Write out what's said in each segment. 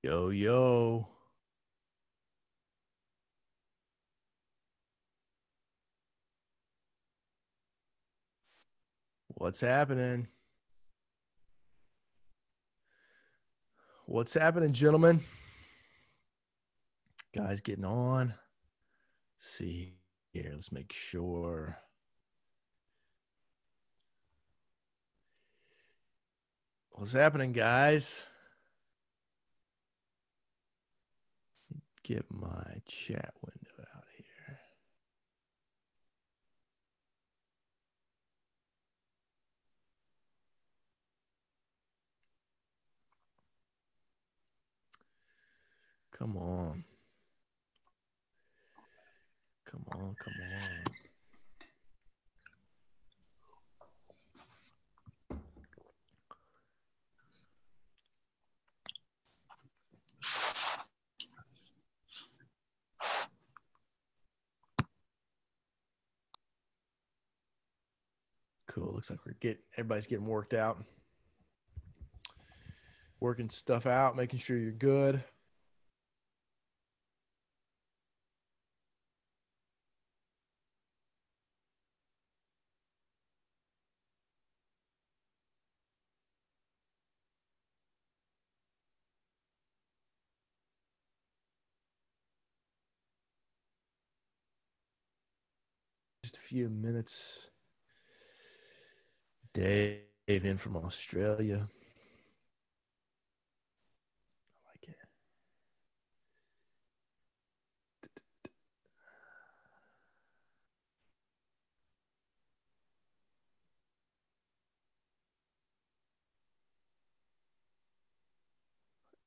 Yo, yo. What's happening? What's happening, gentlemen? Guys getting on. Let's see here. Let's make sure. What's happening, guys? Get my chat window out here. Come on. Come on, come on. Cool. Looks like everybody's getting worked out. Working stuff out, making sure you're good. Just a few minutes. Dave in from Australia. I like it.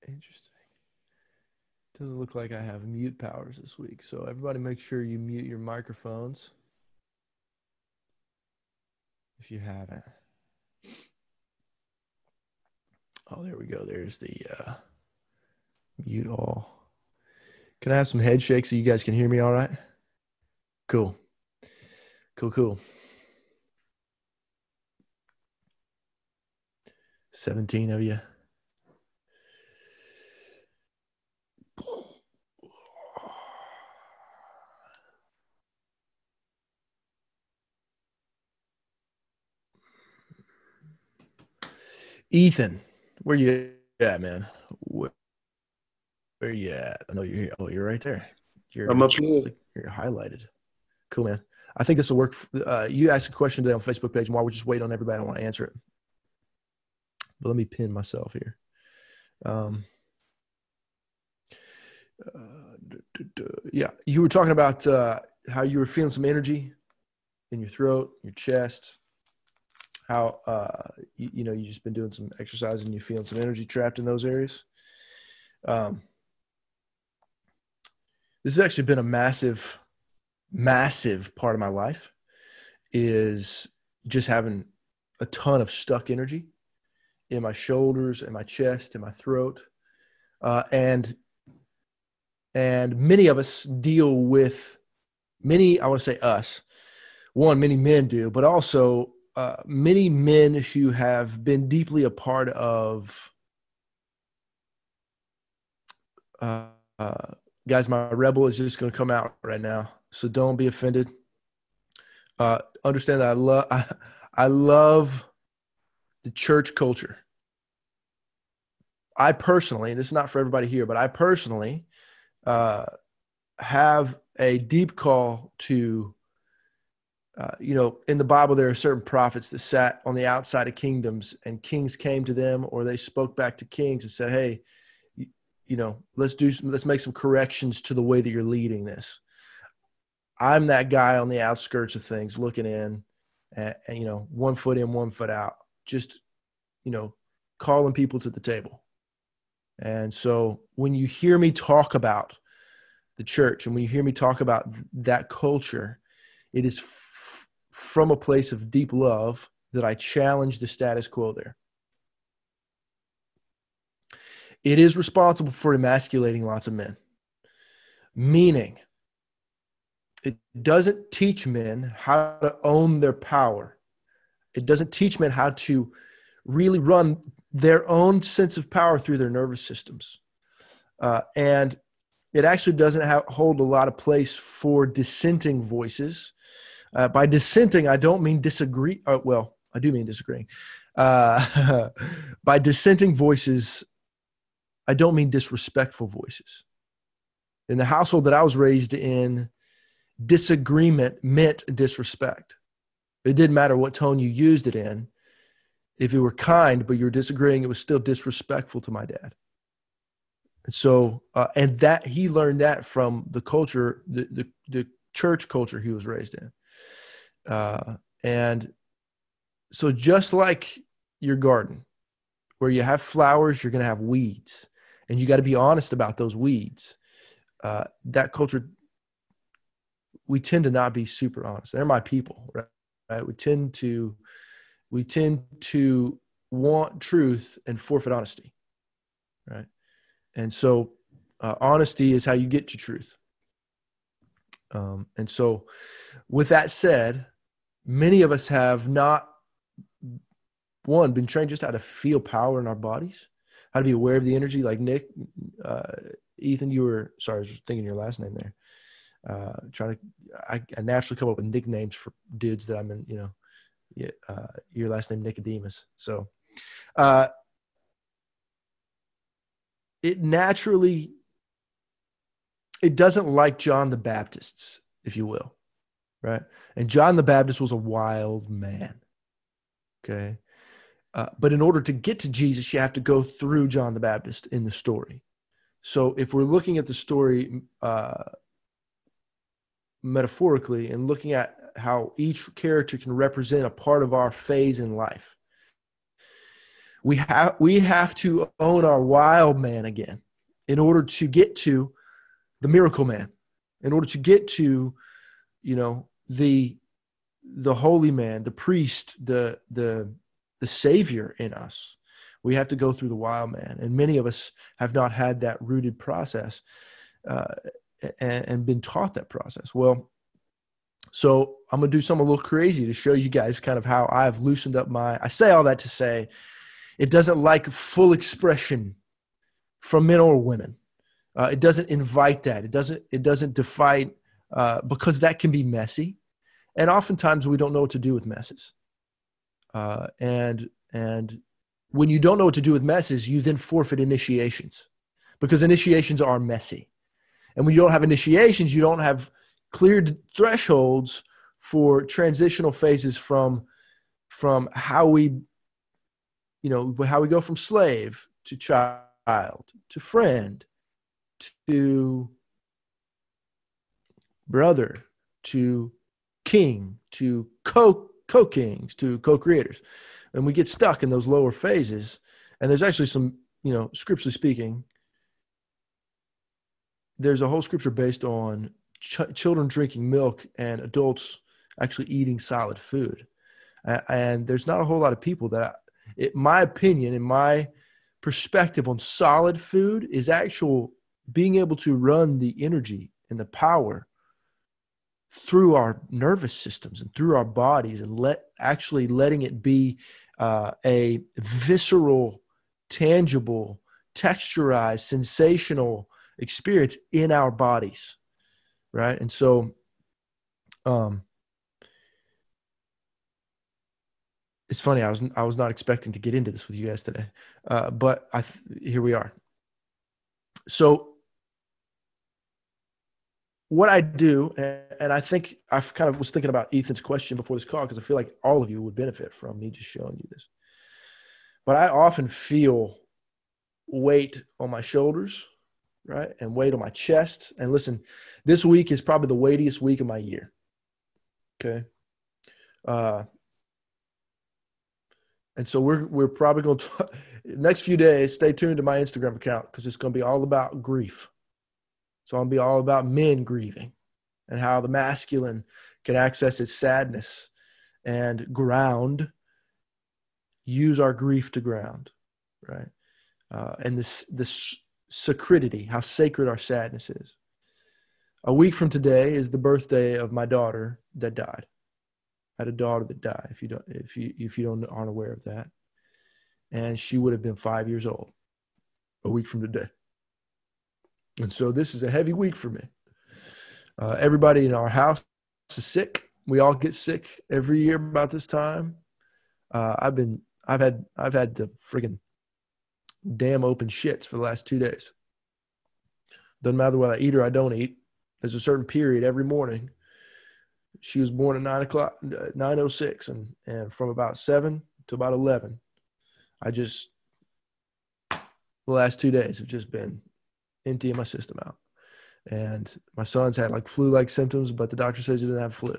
Interesting. Doesn't look like I have mute powers this week. So everybody make sure you mute your microphones if you haven't. Oh, there we go. There's the mute all. Can I have some head shakes so you guys can hear me all right? Cool. Cool. 17 of you. Ethan, where you at, man? Where you at? I know you're here. Oh, you're right there. I'm up here. You're highlighted. Cool, man. I think this will work. You asked a question today on the Facebook page, and while we just wait on everybody, I want to answer it. But let me pin myself here. Yeah, you were talking about how you were feeling some energy in your throat, your chest. How you just been doing some exercise and you feeling some energy trapped in those areas. This has actually been a massive part of my life. Is just having a ton of stuck energy in my shoulders, in my chest, in my throat, and many of us deal with I want to say us. One, many men do, but also many men who have been deeply a part of. Guys, my rebel is just going to come out right now, so don't be offended. Understand that I love the church culture. I personally, and this is not for everybody here, but I personally have a deep call to, in the Bible, there are certain prophets that sat on the outside of kingdoms and kings came to them or they spoke back to kings and said, hey, let's make some corrections to the way that you're leading this. I'm that guy on the outskirts of things looking in and 1 foot in, 1 foot out, just, calling people to the table. And so when you hear me talk about the church and when you hear me talk about that culture, it is from a place of deep love that I challenge the status quo there. It is responsible for emasculating lots of men, meaning it doesn't teach men how to own their power. It doesn't teach men how to really run their own sense of power through their nervous systems. And it actually doesn't hold a lot of place for dissenting voices. By dissenting, I don't mean disagree. Well, I do mean disagreeing. By dissenting voices, I don't mean disrespectful voices. In the household that I was raised in, disagreement meant disrespect. It didn't matter what tone you used it in. If you were kind, but you were disagreeing, it was still disrespectful to my dad. And so, and that he learned that from the culture, the church culture he was raised in. And so just like your garden, where you have flowers, you're going to have weeds. And you got to be honest about those weeds. That culture, we tend to not be super honest. They're my people, right? We tend to want truth and forfeit honesty, right? And so honesty is how you get to truth. And so with that said, many of us have not, one, been trained just how to feel power in our bodies, how to be aware of the energy. Like Nick, Ethan, sorry, I was just thinking your last name there. I naturally come up with nicknames for dudes that I'm in, your last name Nicodemus. So it doesn't like John the Baptist's, if you will, right? And John the Baptist was a wild man, okay? But in order to get to Jesus, you have to go through John the Baptist in the story. So if we're looking at the story metaphorically and looking at how each character can represent a part of our phase in life, we have to own our wild man again in order to get to the miracle man, in order to get to, the holy man, the priest, the savior in us. We have to go through the wild man. And many of us have not had that rooted process and been taught that process. Well, so I'm going to do something a little crazy to show you guys kind of how I've loosened up I say all that to say it doesn't like full expression from men or women. It doesn't invite that. It doesn't define, because that can be messy. And oftentimes we don't know what to do with messes. And when you don't know what to do with messes, you then forfeit initiations, because initiations are messy. And when you don't have initiations, you don't have cleared thresholds for transitional phases from how we go from slave to child to friend to brother to king to co-kings to co-creators. And we get stuck in those lower phases. And there's actually some, scripturally speaking, there's a whole scripture based on children drinking milk and adults actually eating solid food. And there's not a whole lot of people my opinion and my perspective on solid food is actual being able to run the energy and the power through our nervous systems and through our bodies, and letting it be a visceral, tangible, texturized, sensational experience in our bodies, right? And so it's funny, I was not expecting to get into this with you guys today, but here we are. So what I do, and I think I kind of was thinking about Ethan's question before this call, because I feel like all of you would benefit from me just showing you this. But I often feel weight on my shoulders, right, and weight on my chest. And listen, this week is probably the weightiest week of my year. Okay. And so we're probably going to next few days. Stay tuned to my Instagram account, because it's going to be all about grief. So I'm going to be all about men grieving and how the masculine can access its sadness and use our grief to ground, right? And this sacredity, how sacred our sadness is. A week from today is the birthday of my daughter that died. I had a daughter that died, if you aren't aware of that. And she would have been 5 years old a week from today. And so this is a heavy week for me. Everybody in our house is sick. We all get sick every year about this time. I've had the friggin' damn open shits for the last 2 days. Doesn't matter whether I eat or I don't eat. There's a certain period every morning. She was born at 9:06, and from about 7 to about 11, the last 2 days have just been emptying my system out. And my son's had like flu-like symptoms, but the doctor says he didn't have flu.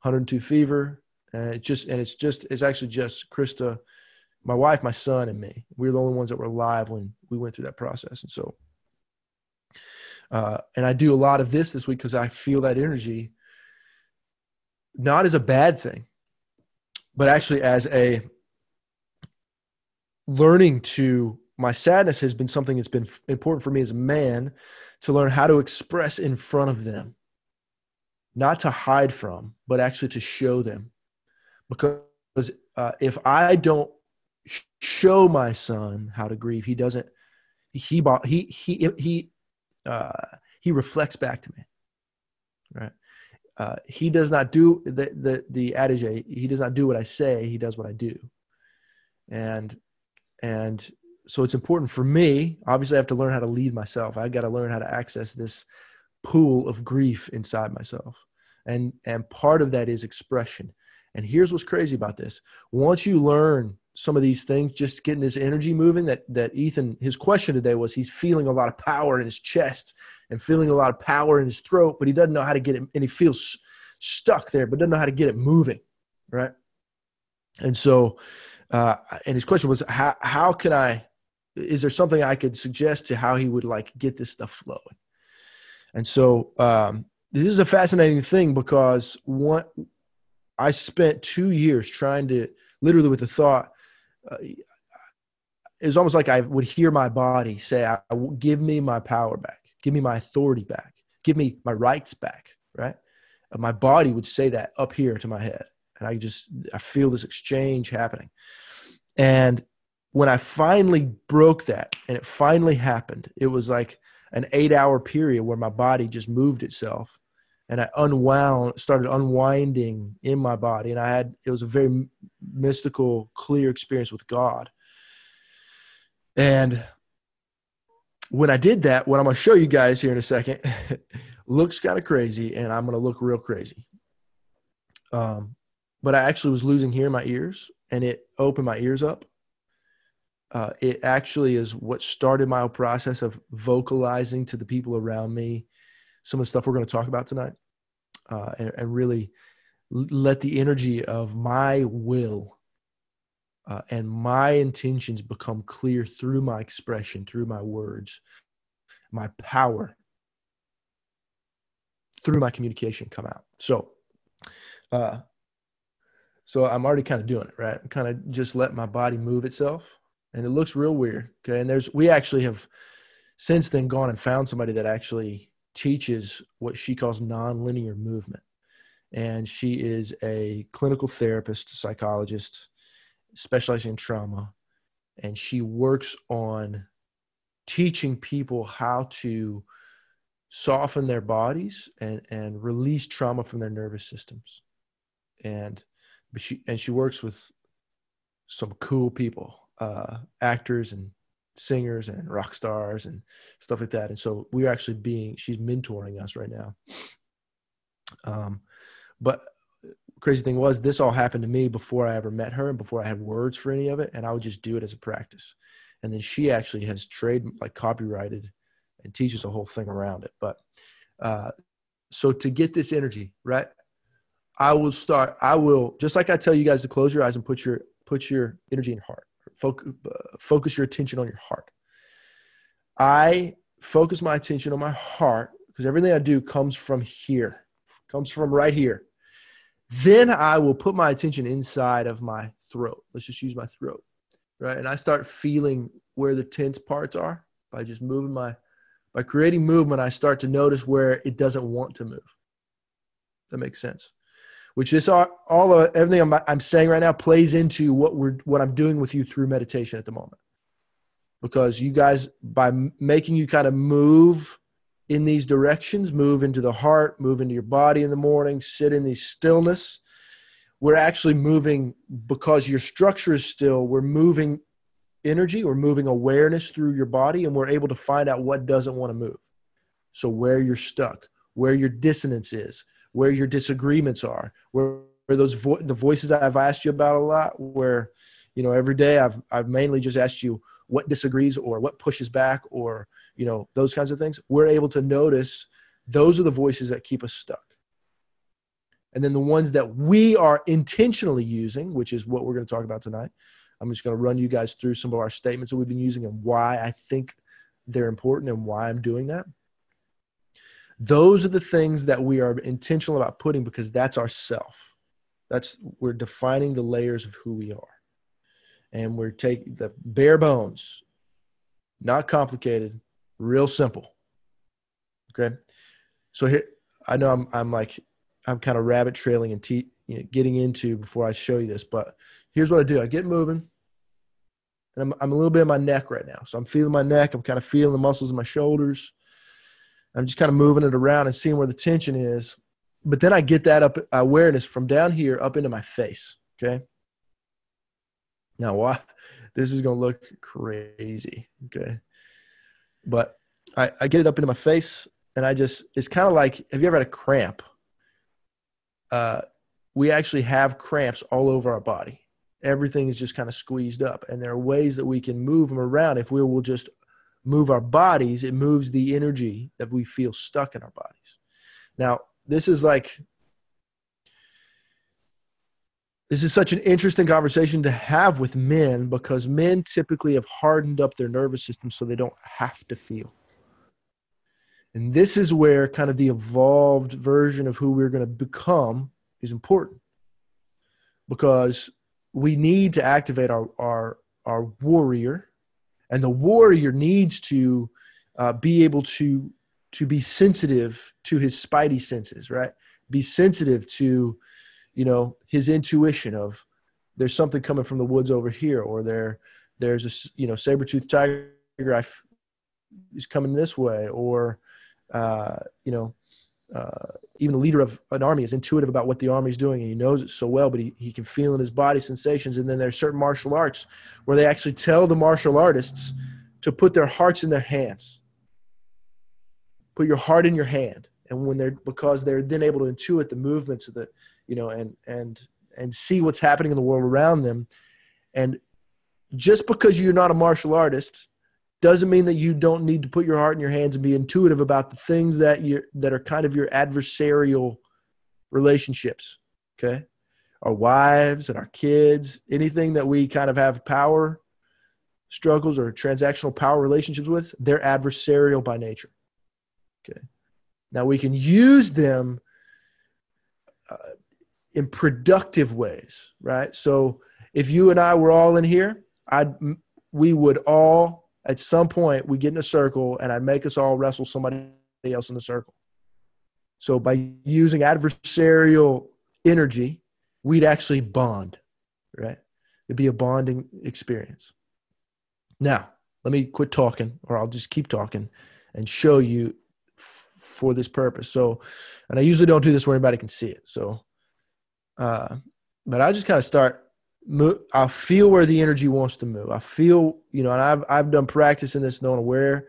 102 fever, and it's actually just Krista, my wife, my son, and me. We were the only ones that were alive when we went through that process. And so, and I do a lot of this week because I feel that energy, not as a bad thing, but actually as a learning to. My sadness has been something that's been important for me as a man to learn how to express in front of them, not to hide from, but actually to show them. Because if I don't show my son how to grieve, he doesn't. He reflects back to me, right? He does not do the adage. He does not do what I say. He does what I do, and so it's important for me. Obviously, I have to learn how to lead myself. I got to learn how to access this pool of grief inside myself, and part of that is expression. And here's what's crazy about this: once you learn some of these things, just getting this energy moving. That Ethan, his question today was, he's feeling a lot of power in his chest and feeling a lot of power in his throat, but he doesn't know how to get it, and he feels stuck there, but doesn't know how to get it moving, right? And so, and his question was, how can I? Is there something I could suggest to how he would like get this stuff flowing? And so this is a fascinating thing because I spent 2 years trying to, literally with the thought, it was almost like I would hear my body say, give me my power back, give me my authority back, give me my rights back, right? My body would say that up here to my head. And I feel this exchange happening. And when I finally broke that, and it finally happened, it was like an 8-hour period where my body just moved itself, and I started unwinding in my body, and it was a very mystical, clear experience with God. And when I did that, what I'm going to show you guys here in a second looks kind of crazy, and I'm going to look real crazy. But I actually was losing hearing in my ears, and it opened my ears up. It actually is what started my process of vocalizing to the people around me some of the stuff we're going to talk about tonight, and really let the energy of my will and my intentions become clear through my expression, through my words, my power, through my communication come out. So I'm already kind of doing it, right? I'm kind of just letting my body move itself. And it looks real weird, okay? And we actually have since then gone and found somebody that actually teaches what she calls nonlinear movement. And she is a clinical therapist, psychologist, specializing in trauma. And she works on teaching people how to soften their bodies and release trauma from their nervous systems. And she works with some cool people. Actors and singers and rock stars and stuff like that. And so we're actually she's mentoring us right now. But crazy thing was, this all happened to me before I ever met her and before I had words for any of it. And I would just do it as a practice. And then she actually has copyrighted and teaches a whole thing around it. But so to get this energy, right, I will, just like I tell you guys to close your eyes and put your energy in your heart. Focus your attention on your heart. I focus my attention on my heart because everything I do comes from here, comes from right here. Then I will put my attention inside of my throat. Let's just use my throat, right? And I start feeling where the tense parts are by just by creating movement. I start to notice where it doesn't want to move. That makes sense. Which is everything I'm saying right now plays into what I'm doing with you through meditation at the moment. Because you guys, by making you kind of move in these directions, move into the heart, move into your body in the morning, sit in the stillness, we're actually moving, because your structure is still, we're moving energy, we're moving awareness through your body, and we're able to find out what doesn't want to move. So where you're stuck, where your dissonance is, where your disagreements are, where those the voices I've asked you about a lot, where, every day I've mainly just asked you what disagrees or what pushes back, or, those kinds of things. We're able to notice those are the voices that keep us stuck. And then the ones that we are intentionally using, which is what we're going to talk about tonight. I'm just going to run you guys through some of our statements that we've been using and why I think they're important and why I'm doing that. Those are the things that we are intentional about putting, because that's our self. We're defining the layers of who we are. And we're taking the bare bones, not complicated, real simple. Okay? So here, I know I'm kind of rabbit trailing and getting into before I show you this, but here's what I do. I get moving, and I'm a little bit in my neck right now. So I'm feeling my neck. I'm kind of feeling the muscles in my shoulders. I'm just kind of moving it around and seeing where the tension is. But then I get that awareness from down here up into my face, okay? Now, why? This is going to look crazy, okay? But I get it up into my face, and it's kind of like, have you ever had a cramp? We actually have cramps all over our body. Everything is just kind of squeezed up, and there are ways that we can move them around. If we will just move our bodies, it moves the energy that we feel stuck in our bodies. Now, this is such an interesting conversation to have with men, because men typically have hardened up their nervous system so they don't have to feel. And this is where kind of the evolved version of who we're going to become is important, because we need to activate our warrior, and the warrior needs to be able to be sensitive to his spidey senses, right? Be sensitive to, his intuition of there's something coming from the woods over here, or there's a saber-toothed tiger is coming this way, or even the leader of an army is intuitive about what the army is doing, and he knows it so well, but he can feel in his body sensations. And then there's certain martial arts where they actually tell the martial artists to put their hearts in their hands. Put your heart in your hand. And because they're then able to intuit the movements of the, and see what's happening in the world around them. And just because you're not a martial artist doesn't mean that you don't need to put your heart in your hands and be intuitive about the things that are kind of your adversarial relationships, okay? Our wives and our kids, anything that we kind of have power struggles or transactional power relationships with, they're adversarial by nature, okay? Now, we can use them in productive ways, right? So if you and I were all in here, we would all, at some point, we get in a circle, and I'd make us all wrestle somebody else in the circle. So by using adversarial energy, we'd actually bond, right? It'd be a bonding experience. Now, let me quit talking, or I'll just keep talking and show you for this purpose. So, and I usually don't do this where anybody can see it. So, but I just kind of start. I'll feel where the energy wants to move. I feel, and I've done practice in this, knowing where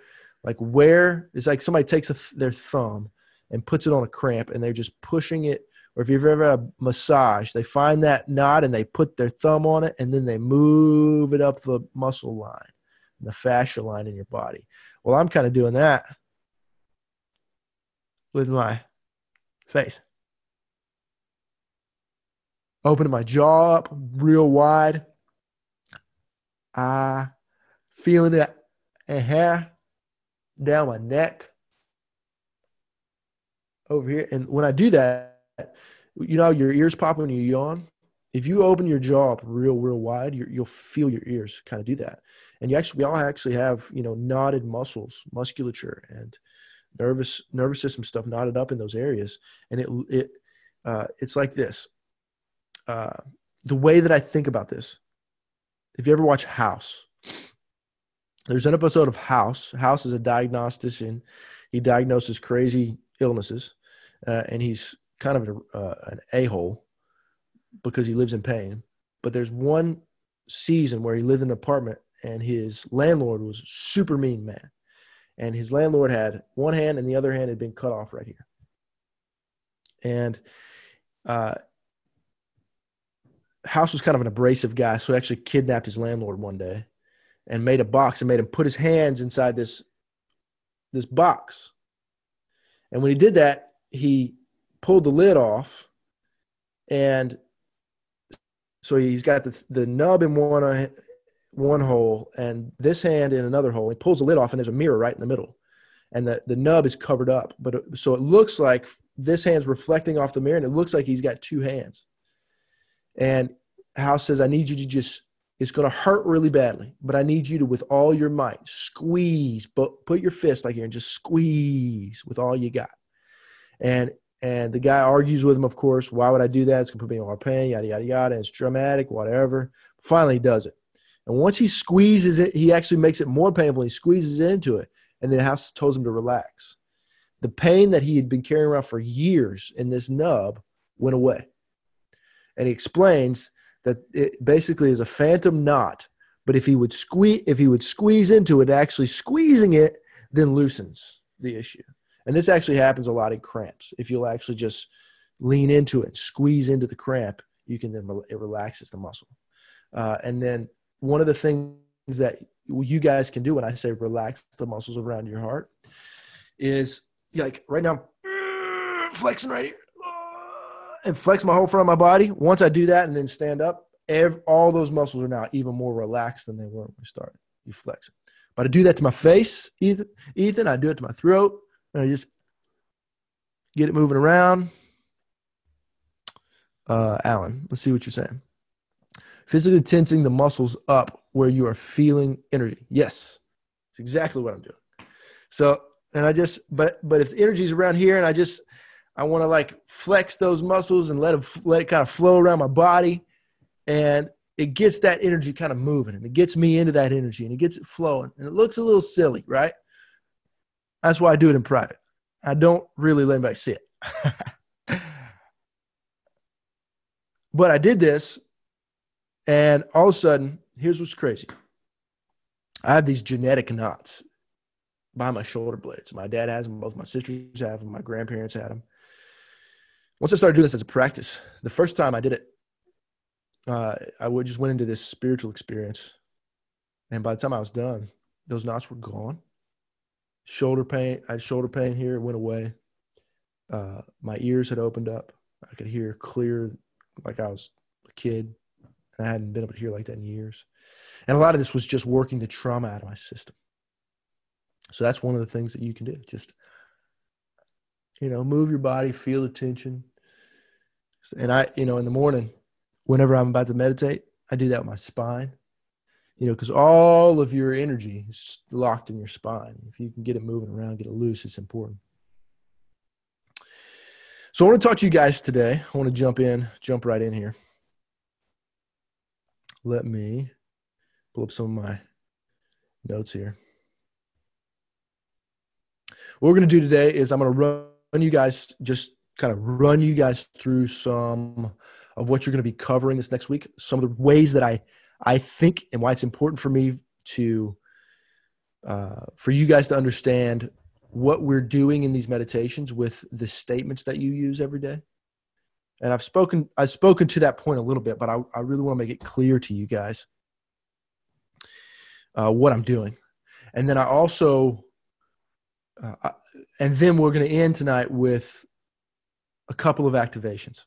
it's like somebody takes their thumb and puts it on a cramp, and they're just pushing it. Or if you've ever had a massage, they find that knot and they put their thumb on it, and then they move it up the muscle line, the fascia line in your body. Well, I'm kind of doing that with my face. Opening my jaw up real wide. Feeling it hair down my neck over here. And when I do that, your ears pop when you yawn. If you open your jaw up real wide, you'll feel your ears kind of do that. And we all actually have, knotted muscles, musculature, and nervous system stuff knotted up in those areas. And it's like this. The way that I think about this, if you ever watch House, there's an episode of House. House is a diagnostician. He diagnoses crazy illnesses, and he's kind of an a-hole because he lives in pain. But there's one season where he lived in an apartment, and his landlord was a super mean man. And his landlord had one hand, and the other hand had been cut off right here. And House was kind of an abrasive guy, so he actually kidnapped his landlord one day and made a box and made him put his hands inside this box. And when he did that, he pulled the lid off, and so he's got the nub in one hole and this hand in another hole. He pulls the lid off, and there's a mirror right in the middle, and the nub is covered up. So it looks like this hand's reflecting off the mirror, and it looks like he's got two hands. And House says, I need you to just, it's going to hurt really badly, but I need you to, with all your might, squeeze, put your fist like here and just squeeze with all you got. And the guy argues with him, of course. Why would I do that? It's going to put me in more pain, yada, yada, yada. It's dramatic, whatever. Finally, he does it. And once he squeezes it, he actually makes it more painful. He squeezes into it, and then House tells him to relax. The pain that he had been carrying around for years in this nub went away. And he explains that it basically is a phantom knot, but if he would squeeze into it, actually squeezing it then loosens the issue. And this actually happens a lot in cramps. If you'll actually just lean into it, squeeze into the cramp, you can then it relaxes the muscle. And then one of the things that you guys can do when I say relax the muscles around your heart is, like right now, flexing right here, and flex my whole front of my body. Once I do that and then stand up, all those muscles are now even more relaxed than they were when we started. You flex it. But I do that to my face, Ethan. I do it to my throat. And I just get it moving around. Alan, let's see what you're saying. Physically tensing the muscles up where you are feeling energy. Yes, it's exactly what I'm doing. So, and I just, but if the energy's around here and I want to like flex those muscles and let it kind of flow around my body, and it gets that energy kind of moving, and it gets me into that energy, and it gets it flowing, and it looks a little silly, right? That's why I do it in private. I don't really let anybody see it. But I did this, and all of a sudden, here's what's crazy. I have these genetic knots by my shoulder blades. My dad has them. Both my sisters have them. My grandparents had them. Once I started doing this as a practice, the first time I did it, I just went into this spiritual experience. And by the time I was done, those knots were gone. Shoulder pain, I had shoulder pain here. It went away. My ears had opened up. I could hear clear like I was a kid. And I hadn't been able to hear like that in years. And a lot of this was just working the trauma out of my system. So that's one of the things that you can do. Just, move your body, feel the tension. And in the morning, whenever I'm about to meditate, I do that with my spine. Because all of your energy is locked in your spine. If you can get it moving around, get it loose, it's important. So I want to talk to you guys today. I want to jump right in here. Let me pull up some of my notes here. What we're going to do today is I'm going to run you guys through some of what you're going to be covering this next week, some of the ways that I think and why it's important for me for you guys to understand what we're doing in these meditations with the statements that you use every day. And I've spoken to that point a little bit, but I really want to make it clear to you guys what I'm doing. And then and then we're going to end tonight with a couple of activations,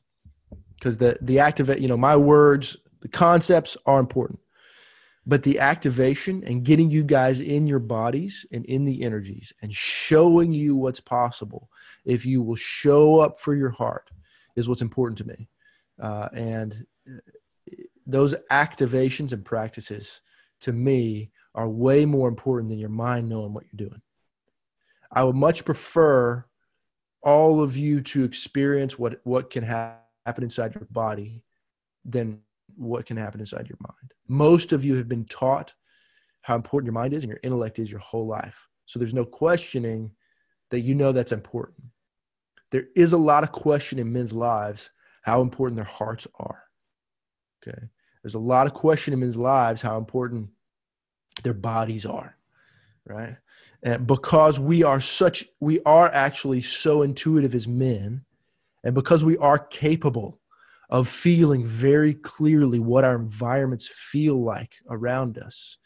because my words, the concepts are important, but the activation and getting you guys in your bodies and in the energies and showing you what's possible if you will show up for your heart is what's important to me. And those activations and practices to me are way more important than your mind knowing what you're doing. I would much prefer all of you to experience what can happen inside your body than what can happen inside your mind. Most of you have been taught how important your mind is and your intellect is your whole life. So there's no questioning that you know that's important. There is a lot of question in men's lives how important their hearts are. Okay? There's a lot of question in men's lives how important their bodies are, right? And because we are actually so intuitive as men, and because we are capable of feeling very clearly what our environments feel like around us,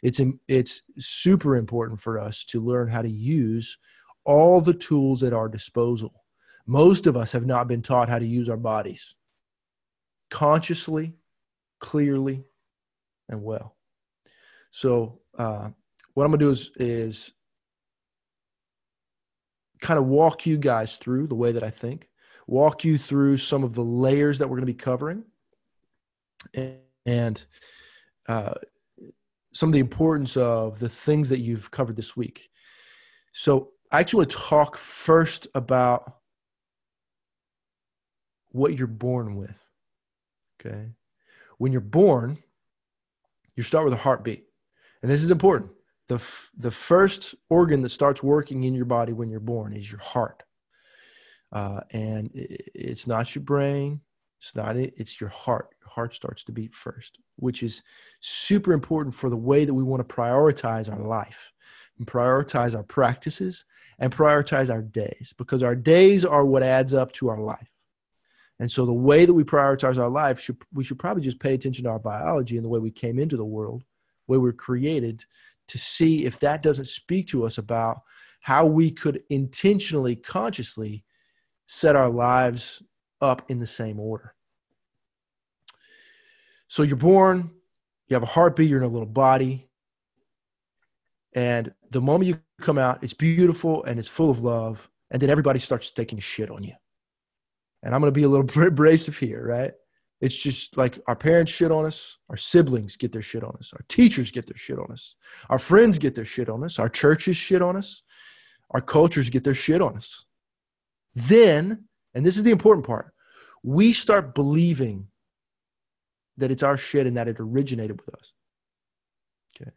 it's super important for us to learn how to use all the tools at our disposal. Most of us have not been taught how to use our bodies consciously, clearly, and well. So what I'm going to do is kind of walk you guys through the way that I think, walk you through some of the layers that we're going to be covering, and some of the importance of the things that you've covered this week. So I actually want to talk first about what you're born with. Okay? When you're born, you start with a heartbeat. And this is important. The first organ that starts working in your body when you're born is your heart. And it's not your brain. It's your heart. Your heart starts to beat first, which is super important for the way that we want to prioritize our life and prioritize our practices and prioritize our days, because our days are what adds up to our life. And so the way that we prioritize our life, we should probably just pay attention to our biology and the way we came into the world, the way we're created, to see if that doesn't speak to us about how we could intentionally, consciously set our lives up in the same order. So you're born, you have a heartbeat, you're in a little body, and the moment you come out, it's beautiful and it's full of love, and then everybody starts taking shit on you. And I'm going to be a little abrasive here, right? It's just like our parents shit on us, our siblings get their shit on us, our teachers get their shit on us, our friends get their shit on us, our churches shit on us, our cultures get their shit on us. Then, and this is the important part, we start believing that it's our shit and that it originated with us. Okay.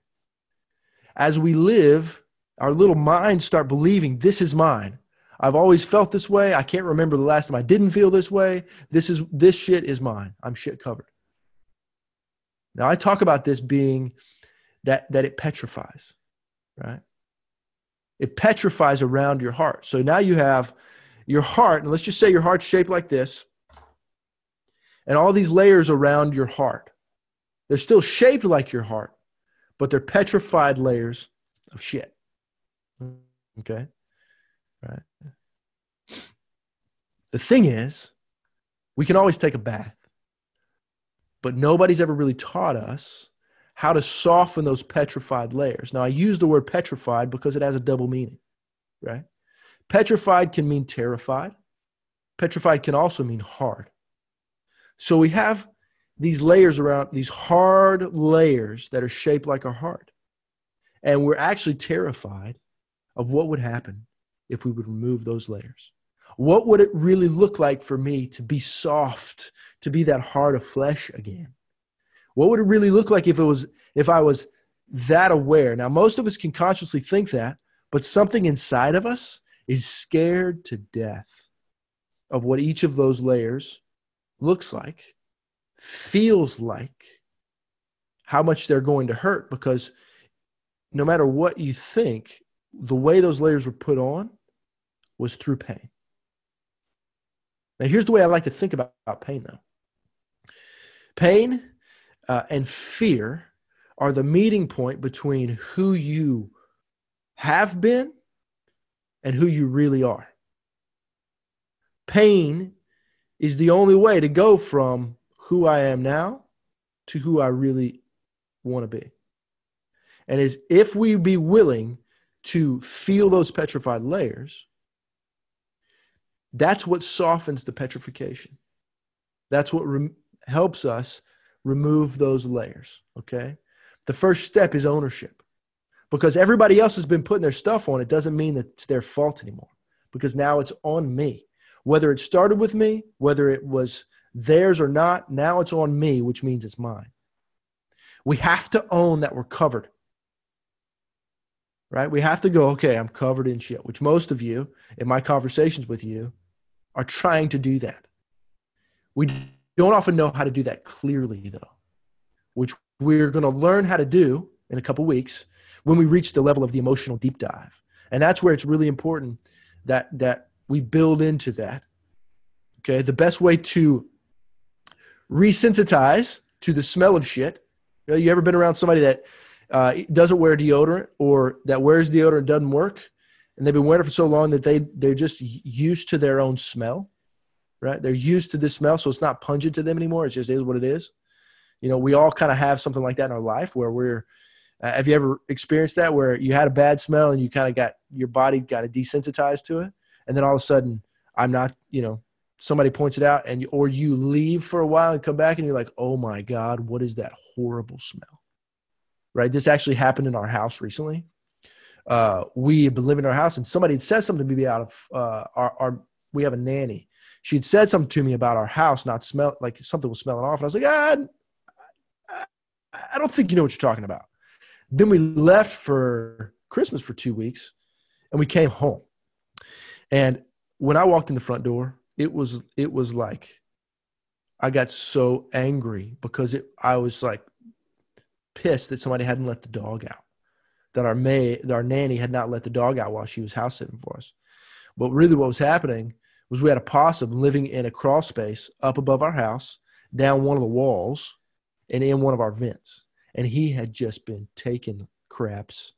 As we live, our little minds start believing this is mine. I've always felt this way. I can't remember the last time I didn't feel this way. This shit is mine. I'm shit covered. Now I talk about this being that it petrifies, right? It petrifies around your heart. So now you have your heart, and let's just say your heart's shaped like this, and all these layers around your heart. They're still shaped like your heart, but they're petrified layers of shit. Okay? Right? The thing is, we can always take a bath, but nobody's ever really taught us how to soften those petrified layers. Now, I use the word petrified because it has a double meaning, right? Petrified can mean terrified. Petrified can also mean hard. So we have these layers around, these hard layers that are shaped like our heart. And we're actually terrified of what would happen if we would remove those layers. What would it really look like for me to be soft, to be that heart of flesh again? What would it really look like if I was that aware? Now, most of us can consciously think that, but something inside of us is scared to death of what each of those layers looks like, feels like, how much they're going to hurt, because no matter what you think, the way those layers were put on was through pain. Now, here's the way I like to think about pain, though. Pain and fear are the meeting point between who you have been and who you really are. Pain is the only way to go from who I am now to who I really want to be. And if we be willing to feel those petrified layers, that's what softens the petrification. That's what helps us remove those layers, okay? The first step is ownership. Because everybody else has been putting their stuff on, it doesn't mean that it's their fault anymore. Because now it's on me. Whether it started with me, whether it was theirs or not, now it's on me, which means it's mine. We have to own that we're covered. right? We have to go, okay, I'm covered in shit, which most of you, in my conversations with you, are trying to do that. We don't often know how to do that clearly, though, which we're going to learn how to do in a couple weeks when we reach the level of the emotional deep dive. And that's where it's really important that we build into that. Okay, the best way to resensitize to the smell of shit. You ever been around somebody that doesn't wear deodorant, or that wears deodorant and doesn't work, and they've been wearing it for so long that they're just used to their own smell, right? They're used to this smell, so it's not pungent to them anymore. It just is what it is. We all kind of have something like that in our life where we're. Have you ever experienced that, where you had a bad smell and you kind of your body got desensitized to it, and then all of a sudden, somebody points it out, or you leave for a while and come back and you're like, oh my God, what is that horrible smell? Right? This actually happened in our house recently. We had been living in our house, and somebody had said something to me out of we have a nanny. She had said something to me about our house not smell, like something was smelling off. And I was like, I don't think you know what you're talking about. Then we left for Christmas for 2 weeks, and we came home. And when I walked in the front door, it was like I got so angry because I was like pissed that somebody hadn't let the dog out, that our nanny had not let the dog out while she was house sitting for us. But really what was happening was we had a possum living in a crawl space up above our house, down one of the walls, and in one of our vents. And he had just been taking craps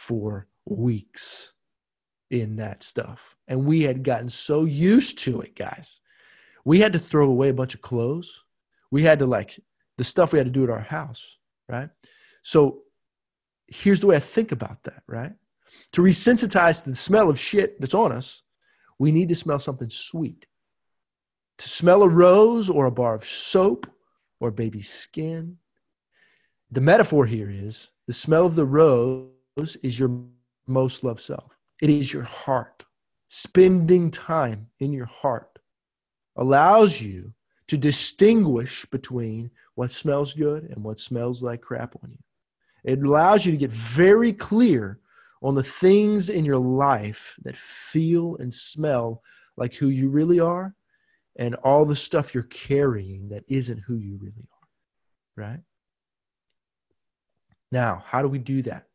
for weeks in that stuff. And we had gotten so used to it, guys. We had to throw away a bunch of clothes. We had to, the stuff we had to do at our house, right? So here's the way I think about that, right? To resensitize to the smell of shit that's on us, we need to smell something sweet. To smell a rose or a bar of soap or baby skin. The metaphor here is the smell of the rose is your most loved self. It is your heart. Spending time in your heart allows you to distinguish between what smells good and what smells like crap on you. It allows you to get very clear on the things in your life that feel and smell like who you really are, and all the stuff you're carrying that isn't who you really are, right? Now, how do we do that?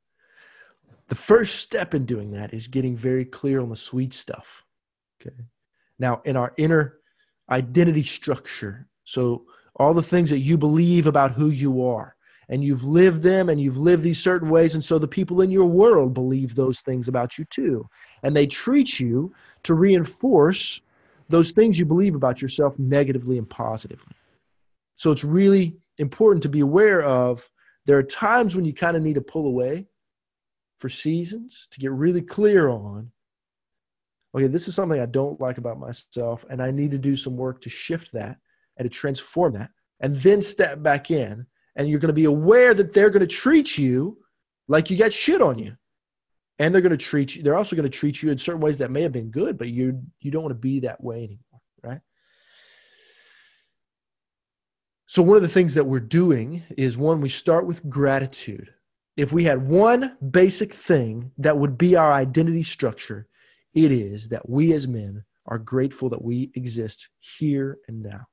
The first step in doing that is getting very clear on the sweet stuff. Okay. Now, in our inner identity structure, so all the things that you believe about who you are, and you've lived them, and you've lived these certain ways, and so the people in your world believe those things about you too. And they treat you to reinforce those things you believe about yourself negatively and positively. So it's really important to be aware of, there are times when you kind of need to pull away for seasons to get really clear on, okay, this is something I don't like about myself, and I need to do some work to shift that and to transform that, and then step back in, and you're going to be aware that they're going to treat you like you got shit on you. And they're also going to treat you in certain ways that may have been good, but you don't want to be that way anymore, right? So one of the things that we're doing is, one, we start with gratitude. If we had one basic thing that would be our identity structure, it is that we as men are grateful that we exist here and now.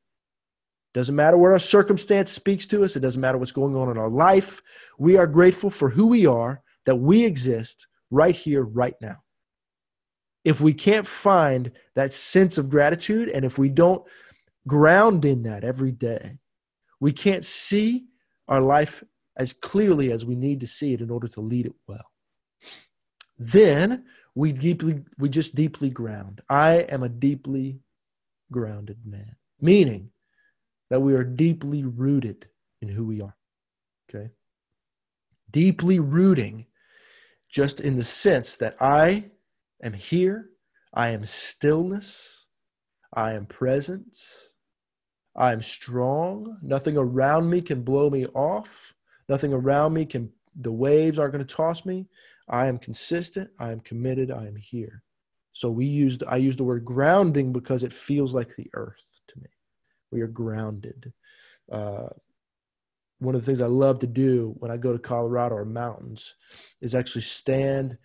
Doesn't matter what our circumstance speaks to us. It doesn't matter what's going on in our life. We are grateful for who we are, that we exist right here, right now. If we can't find that sense of gratitude, and if we don't ground in that every day, we can't see our life as clearly as we need to see it in order to lead it well. Then we just deeply ground. I am a deeply grounded man, meaning that we are deeply rooted in who we are. Okay? Deeply rooting, just in the sense that I am here, I am stillness, I am presence, I am strong, nothing around me can blow me off, nothing around me the waves aren't going to toss me, I am consistent, I am committed, I am here. So I use the word grounding because it feels like the earth to me. We are grounded. One of the things I love to do when I go to Colorado or mountains is actually stand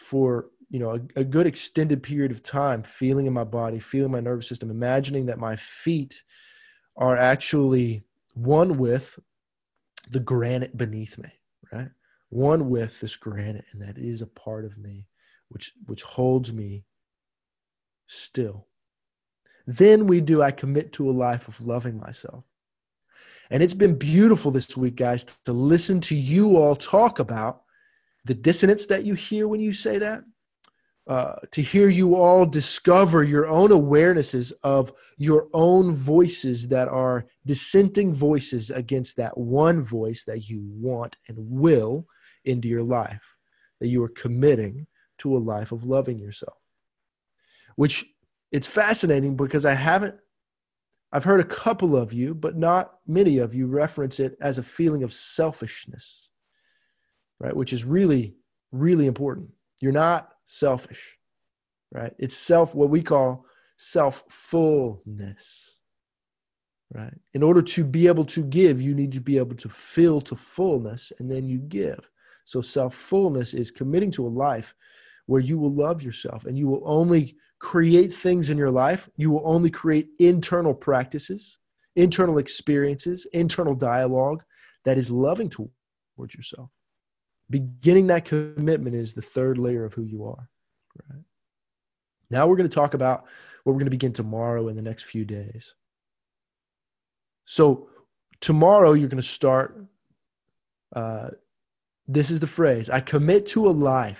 for, a good extended period of time, feeling in my body, feeling my nervous system, imagining that my feet are actually one with the granite beneath me, right? One with this granite, and that is a part of me, which holds me still. Then I commit to a life of loving myself. And it's been beautiful this week, guys, to listen to you all talk about the dissonance that you hear when you say that, to hear you all discover your own awarenesses of your own voices that are dissenting voices against that one voice that you want and will into your life, that you are committing to a life of loving yourself. Which, it's fascinating because I've heard a couple of you, but not many of you, reference it as a feeling of selfishness, right? Which is really, really important. You're not selfish, right? It's what we call self-fullness, right? In order to be able to give, you need to be able to fill to fullness, and then you give. So self-fullness is committing to a life where you will love yourself, and you will only create things in your life. You will only create internal practices, internal experiences, internal dialogue that is loving towards yourself. Beginning that commitment is the third layer of who you are. Right? Now we're going to talk about what we're going to begin tomorrow in the next few days. So tomorrow you're going to start, this is the phrase, I commit to a life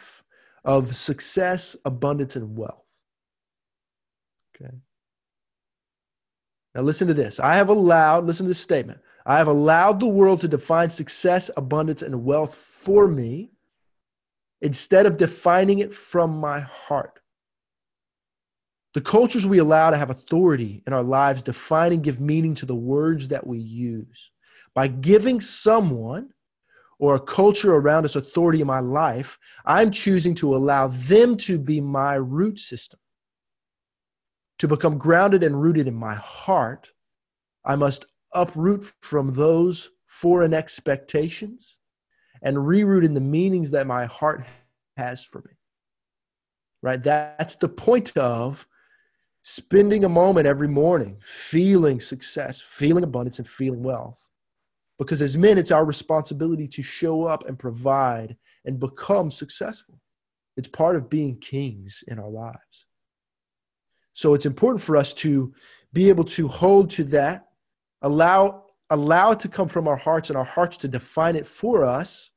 of success, abundance, and wealth. Okay. Now listen to this. Listen to this statement. I have allowed the world to define success, abundance, and wealth for me instead of defining it from my heart. The cultures we allow to have authority in our lives define and give meaning to the words that we use. By giving someone or a culture around us authority in my life, I'm choosing to allow them to be my root system. To become grounded and rooted in my heart, I must uproot from those foreign expectations and reroot in the meanings that my heart has for me. Right? That's the point of spending a moment every morning feeling success, feeling abundance, and feeling wealth. Because as men, it's our responsibility to show up and provide and become successful. It's part of being kings in our lives. So it's important for us to be able to hold to that, allow it to come from our hearts and our hearts to define it for us.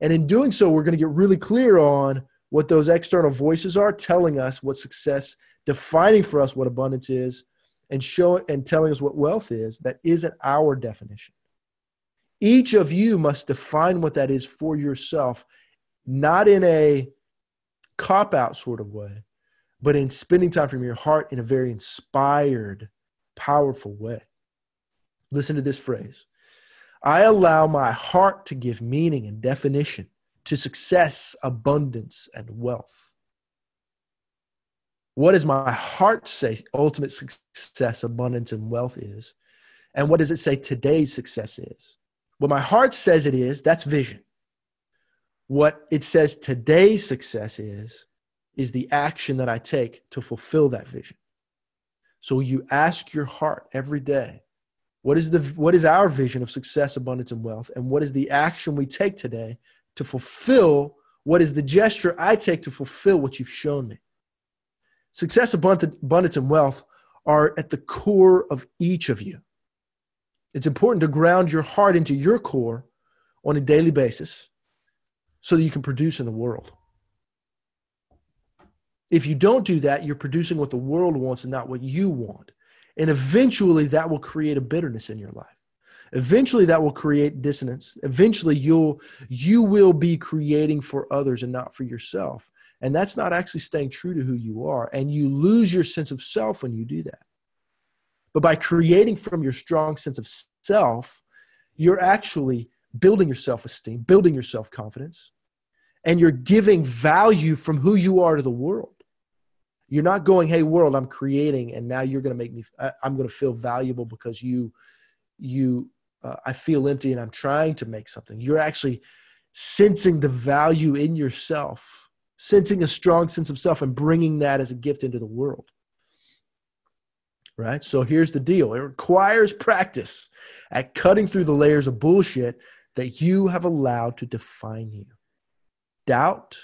And in doing so, we're going to get really clear on what those external voices are telling us what success, defining for us what abundance is, and telling us what wealth is that isn't our definition. Each of you must define what that is for yourself, not in a cop-out sort of way, but in spending time from your heart in a very inspired, powerful way. Listen to this phrase. I allow my heart to give meaning and definition to success, abundance, and wealth. What does my heart say ultimate success, abundance, and wealth is? And what does it say today's success is? What my heart says it is, that's vision. What it says today's success is the action that I take to fulfill that vision. So you ask your heart every day, what is our vision of success, abundance, and wealth? And what is the action we take today to fulfill, what is the gesture I take to fulfill what you've shown me? Success, abundance, and wealth are at the core of each of you. It's important to ground your heart into your core on a daily basis so that you can produce in the world. If you don't do that, you're producing what the world wants and not what you want. And eventually that will create a bitterness in your life. Eventually that will create dissonance. Eventually you will be creating for others and not for yourself. And that's not actually staying true to who you are. And you lose your sense of self when you do that. But by creating from your strong sense of self, you're actually building your self-esteem, building your self-confidence, and you're giving value from who you are to the world. You're not going, hey, world, I'm creating, and now you're going to make me, I'm going to feel valuable because I feel empty and I'm trying to make something. You're actually sensing the value in yourself sensing a strong sense of self and bringing that as a gift into the world. Right? So here's the deal. It requires practice at cutting through the layers of bullshit that you have allowed to define you. Doubt,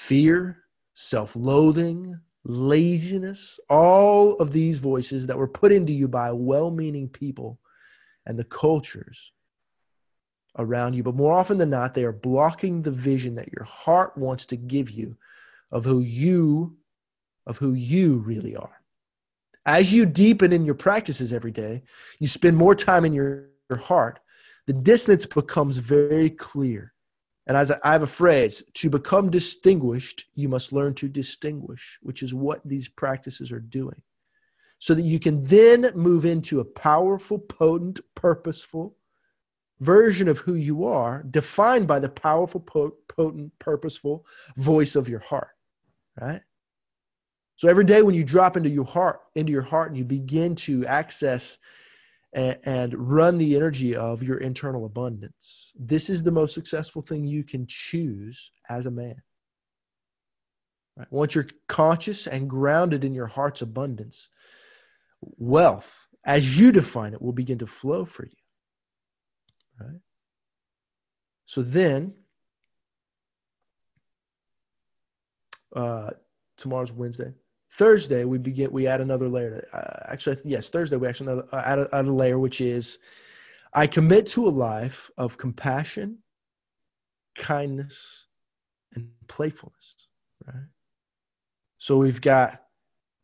fear, self-loathing, laziness, all of these voices that were put into you by well-meaning people and the cultures around you. But more often than not, they are blocking the vision that your heart wants to give you of who you really are. As you deepen in your practices every day, you spend more time in your heart, the distance becomes very clear. And as I have a phrase, to become distinguished, you must learn to distinguish, which is what these practices are doing. So that you can then move into a powerful, potent, purposeful version of who you are, defined by the powerful, potent, purposeful voice of your heart. Right? So every day when you drop into your heart, and you begin to access and run the energy of your internal abundance, this is the most successful thing you can choose as a man. Right? Once you're conscious and grounded in your heart's abundance, wealth, as you define it, will begin to flow for you. Right? So then, tomorrow's Wednesday. Thursday, we add another layer. Thursday we actually add a layer, which is, I commit to a life of compassion, kindness, and playfulness. Right? So we've got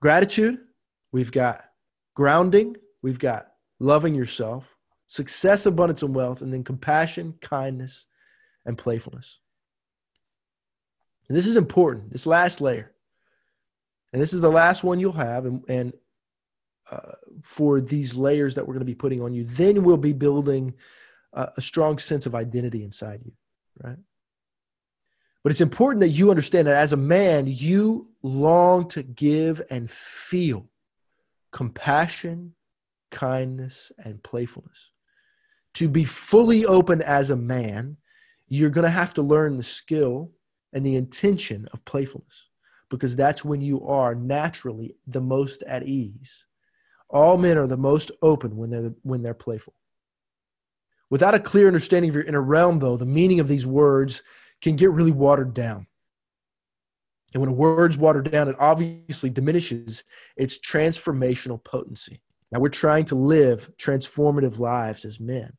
gratitude, we've got grounding, we've got loving yourself, success, abundance, and wealth, and then compassion, kindness, and playfulness. And this is important, this last layer. And this is the last one you'll have, and for these layers that we're going to be putting on you, then we'll be building a strong sense of identity inside you, right? But it's important that you understand that as a man, you long to give and feel compassion, kindness, and playfulness. To be fully open as a man, you're going to have to learn the skill and the intention of playfulness, because that's when you are naturally the most at ease. All men are the most open when they're playful. Without a clear understanding of your inner realm, though, the meaning of these words can get really watered down. And when a word's watered down, it obviously diminishes its transformational potency. Now, we're trying to live transformative lives as men.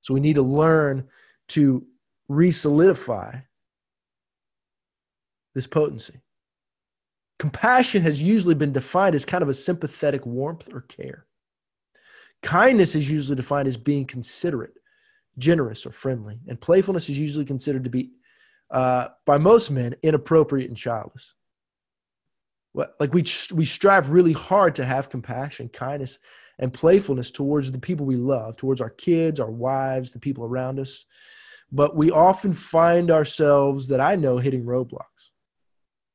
So we need to learn to re-solidify this potency. Compassion has usually been defined as kind of a sympathetic warmth or care. Kindness is usually defined as being considerate, generous, or friendly. And playfulness is usually considered to be, by most men, inappropriate and childish. Like we strive really hard to have compassion, kindness, and playfulness towards the people we love, towards our kids, our wives, the people around us. But we often find ourselves, that I know, hitting roadblocks.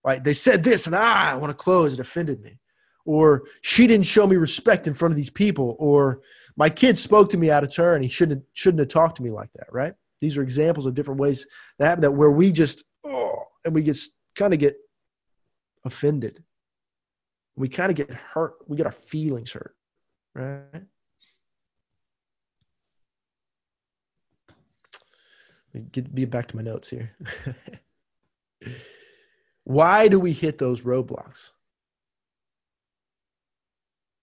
Right? They said this, and I want to close. It offended me. Or she didn't show me respect in front of these people. Or my kid spoke to me out of turn. He shouldn't have talked to me like that. Right? These are examples of different ways that happen, that where we just and we just kind of get offended. We kind of get hurt. We get our feelings hurt. Right? Let me get back to my notes here. Why do we hit those roadblocks?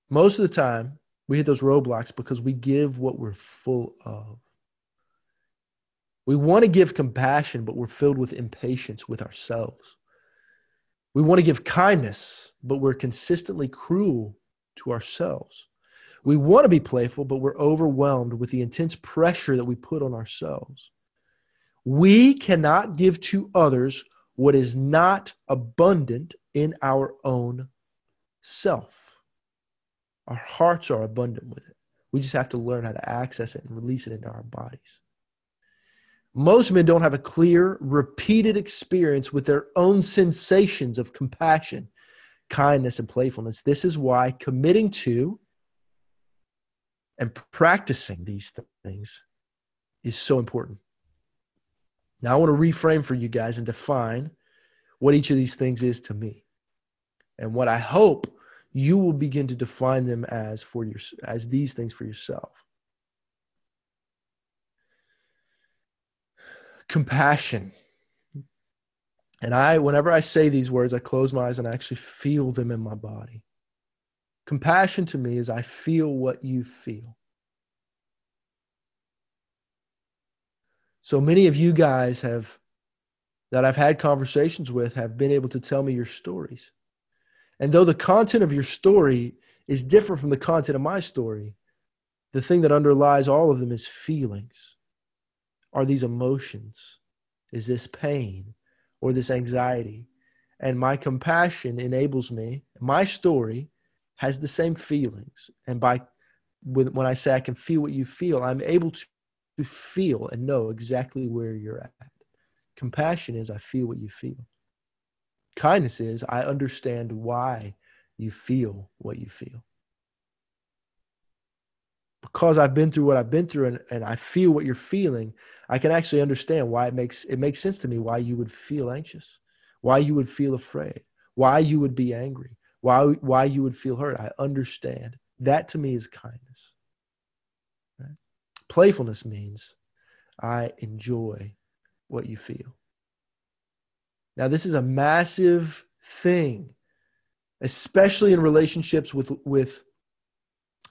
Most of the time, we hit those roadblocks because we give what we're full of. We want to give compassion, but we're filled with impatience with ourselves. We want to give kindness, but we're consistently cruel to ourselves. We want to be playful, but we're overwhelmed with the intense pressure that we put on ourselves. We cannot give to others what is not abundant in our own self. Our hearts are abundant with it. We just have to learn how to access it and release it into our bodies. Most men don't have a clear, repeated experience with their own sensations of compassion, kindness, and playfulness. This is why committing to and practicing these things is so important. Now I want to reframe for you guys and define what each of these things is to me. And what I hope you will begin to define them as these things for yourself. Compassion. And whenever I say these words, I close my eyes and I actually feel them in my body. Compassion to me is I feel what you feel. So many of you guys that I've had conversations with have been able to tell me your stories. And though the content of your story is different from the content of my story, the thing that underlies all of them is feelings. Are these emotions? Is this pain or this anxiety? And my compassion enables me, my story has the same feelings. And when I say I can feel what you feel, I'm able to feel and know exactly where you're at. Compassion is I feel what you feel. Kindness is I understand why you feel what you feel. Because I've been through what I've been through and I feel what you're feeling, I can actually understand why it makes sense to me why you would feel anxious, why you would feel afraid, why you would be angry, why you would feel hurt. I understand. That to me is kindness. Right? Playfulness means I enjoy what you feel. Now, this is a massive thing, especially in relationships with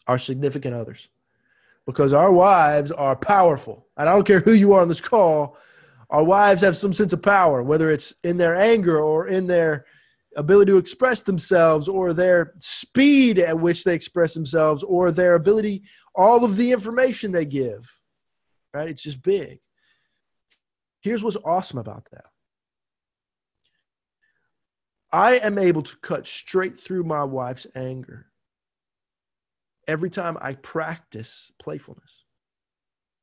our significant others. Because our wives are powerful. And I don't care who you are on this call, our wives have some sense of power, whether it's in their anger or in their ability to express themselves or their speed at which they express themselves or their ability, all of the information they give. Right? It's just big. Here's what's awesome about that. I am able to cut straight through my wife's anger every time I practice playfulness.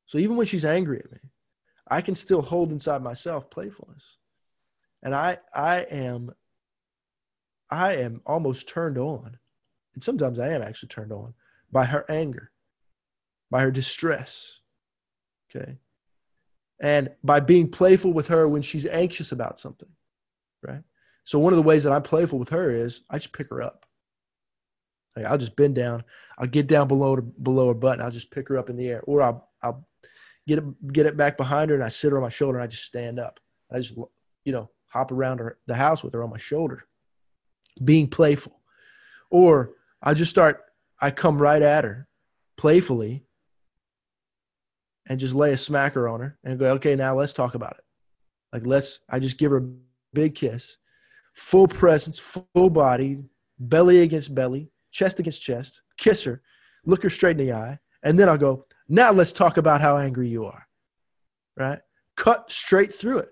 So even when she's angry at me, I can still hold inside myself playfulness. And I am almost turned on, and sometimes I am actually turned on by her anger, by her distress. Okay? And by being playful with her when she's anxious about something. Right? So one of the ways that I'm playful with her is I just pick her up. Like I'll just bend down. I'll get down below her butt and I'll just pick her up in the air. Or I'll get it back behind her and I sit her on my shoulder and I just stand up. I just, hop around the house with her on my shoulder, being playful. Or I come right at her playfully and just lay a smacker on her and go, okay, now let's talk about it. I just give her a big kiss, full presence, full body, belly against belly, chest against chest, kiss her, look her straight in the eye, and then I'll go, now let's talk about how angry you are, right? Cut straight through it.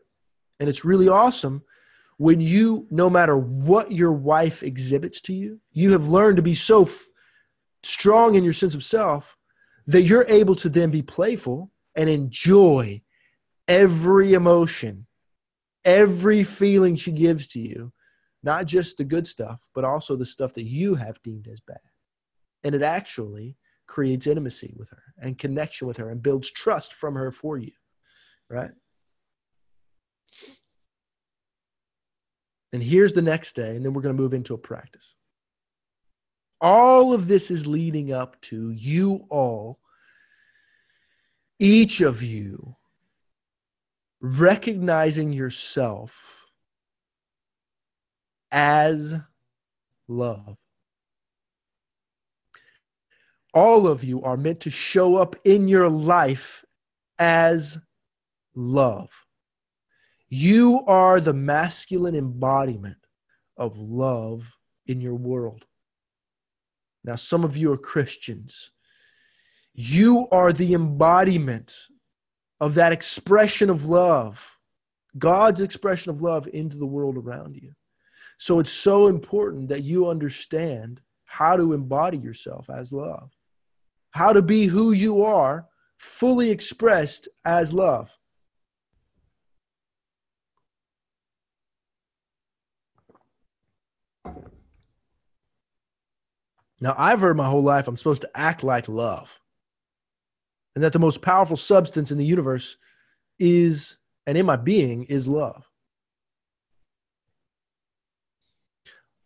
And it's really awesome when no matter what your wife exhibits to you, you have learned to be so strong in your sense of self that you're able to then be playful and enjoy every emotion, every feeling she gives to you, not just the good stuff, but also the stuff that you have deemed as bad. And it actually creates intimacy with her and connection with her and builds trust from her for you, right? And here's the next day, and then we're going to move into a practice. All of this is leading up to you all, each of you, recognizing yourself as love. All of you are meant to show up in your life as love. You are the masculine embodiment of love in your world. Now, some of you are Christians. You are the embodiment of that expression of love, God's expression of love into the world around you. So it's so important that you understand how to embody yourself as love, how to be who you are, fully expressed as love. Now, I've heard my whole life I'm supposed to act like love, and that the most powerful substance in the universe is, and in my being, is love.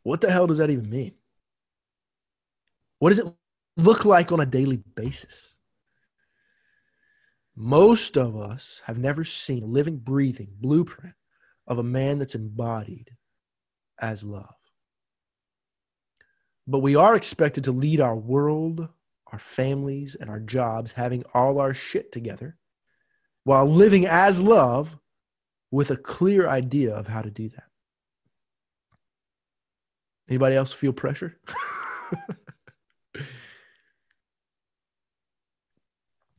What the hell does that even mean? What does it look like on a daily basis? Most of us have never seen a living, breathing blueprint of a man that's embodied as love. But we are expected to lead our world, our families, and our jobs having all our shit together while living as love with a clear idea of how to do that. Anybody else feel pressure?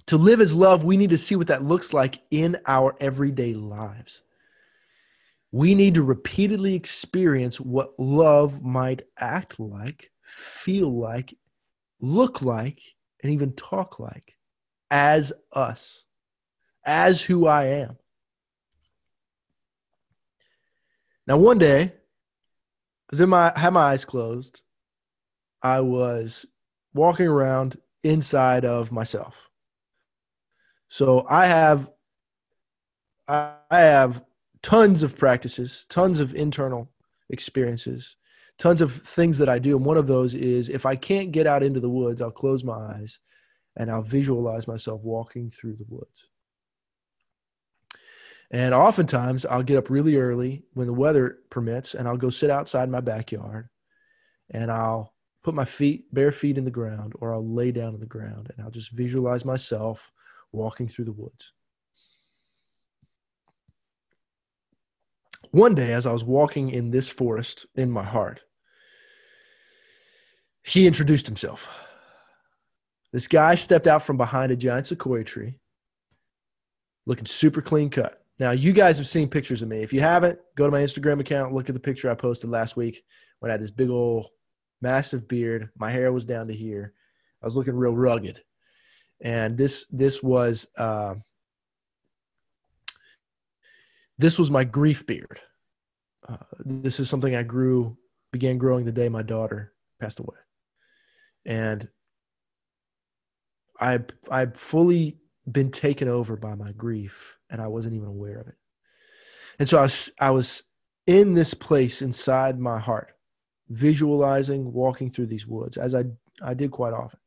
To live as love, we need to see what that looks like in our everyday lives. We need to repeatedly experience what love might act like, feel like, look like, and even talk like as us, as who I am. Now, one day, I had my eyes closed. I was walking around inside of myself. So I have tons of practices, tons of internal experiences, tons of things that I do. And one of those is if I can't get out into the woods, I'll close my eyes and I'll visualize myself walking through the woods. And oftentimes I'll get up really early when the weather permits and I'll go sit outside my backyard and I'll put my bare feet in the ground, or I'll lay down on the ground and I'll just visualize myself walking through the woods. One day, as I was walking in this forest in my heart, he introduced himself. This guy stepped out from behind a giant sequoia tree, looking super clean cut. Now, you guys have seen pictures of me. If you haven't, go to my Instagram account, look at the picture I posted last week when I had this big old massive beard. My hair was down to here. I was looking real rugged. And this was my grief beard. This is something I began growing the day my daughter passed away. And I'd fully been taken over by my grief, and I wasn't even aware of it. And so I was in this place inside my heart, visualizing walking through these woods, as I did quite often.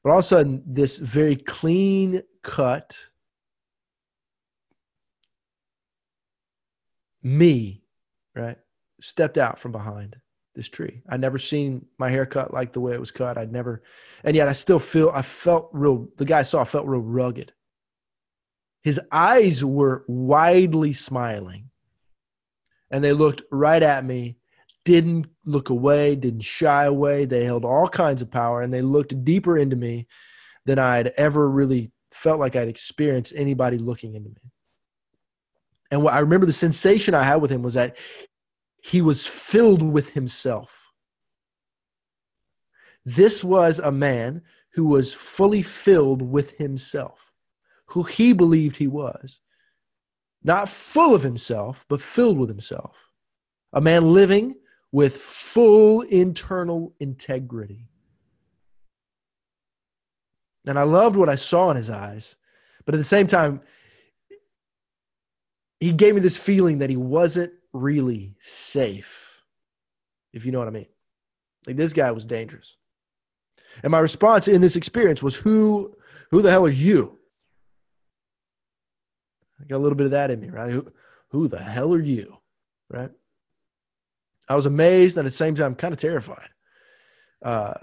But all of a sudden, this very clean-cut me, right, stepped out from behind this tree. I'd never seen my hair cut like the way it was cut. And yet the guy I saw felt real rugged. His eyes were widely smiling, and they looked right at me, didn't look away, didn't shy away. They held all kinds of power, and they looked deeper into me than I'd ever really felt like I'd experienced anybody looking into me. And what I remember, the sensation I had with him was that he was filled with himself. This was a man who was fully filled with himself, who he believed he was. Not full of himself, but filled with himself. A man living with full internal integrity. And I loved what I saw in his eyes, but at the same time, he gave me this feeling that he wasn't really safe, if you know what I mean. Like, this guy was dangerous. And my response in this experience was, who the hell are you? I got a little bit of that in me, right? Who the hell are you, right? I was amazed and at the same time kind of terrified. And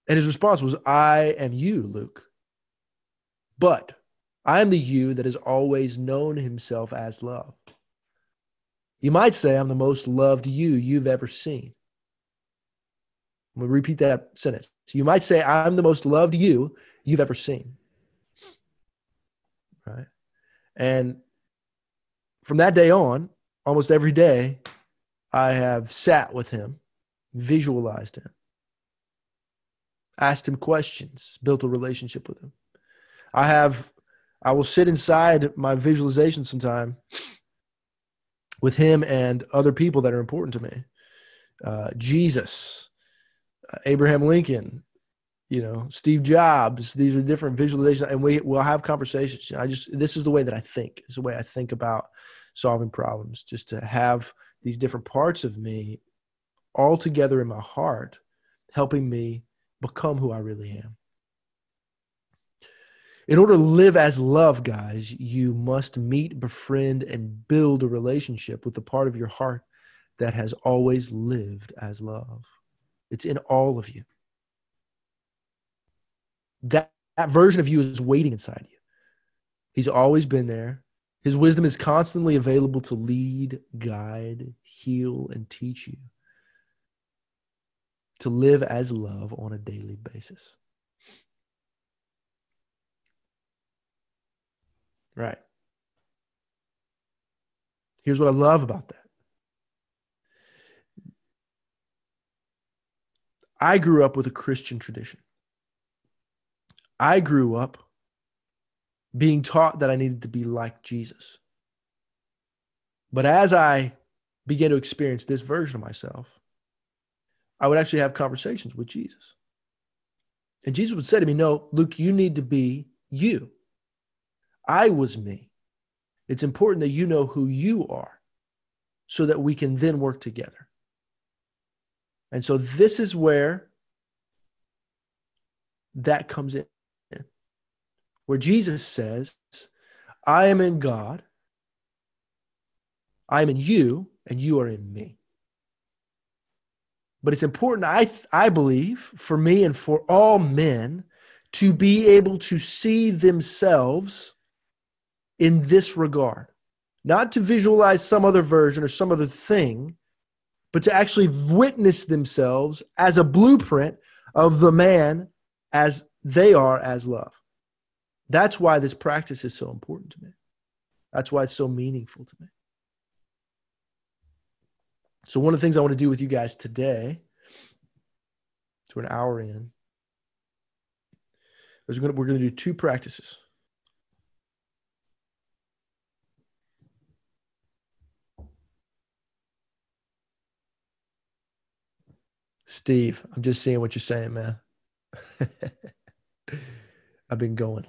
his response was, I am you, Luke. But I am the you that has always known himself as love. You might say I'm the most loved you you've ever seen. I'm going to repeat that sentence. So you might say I'm the most loved you you've ever seen. Right? And from that day on, almost every day, I have sat with him, visualized him, asked him questions, built a relationship with him. I will sit inside my visualization sometime with him and other people that are important to me. Jesus, Abraham Lincoln, Steve Jobs. These are different visualizations, and we'll have conversations. This is the way that I think. This is the way I think about solving problems, just to have these different parts of me all together in my heart, helping me become who I really am. In order to live as love, guys, you must meet, befriend, and build a relationship with the part of your heart that has always lived as love. It's in all of you. That version of you is waiting inside you. He's always been there. His wisdom is constantly available to lead, guide, heal, and teach you to live as love on a daily basis. Right. Here's what I love about that. I grew up with a Christian tradition. I grew up being taught that I needed to be like Jesus. But as I began to experience this version of myself, I would actually have conversations with Jesus. And Jesus would say to me, no, Luke, you need to be you. I was me. It's important that you know who you are so that we can then work together. And so this is where that comes in, where Jesus says, I am in God, I am in you, and you are in me. But it's important, I believe, for me and for all men to be able to see themselves in this regard. Not to visualize some other version or some other thing, but to actually witness themselves as a blueprint of the man as they are as love. That's why this practice is so important to me. That's why it's so meaningful to me. So one of the things I want to do with you guys today, to an hour in, is we're going to do two practices. Steve, I'm just seeing what you're saying, man. I've been going.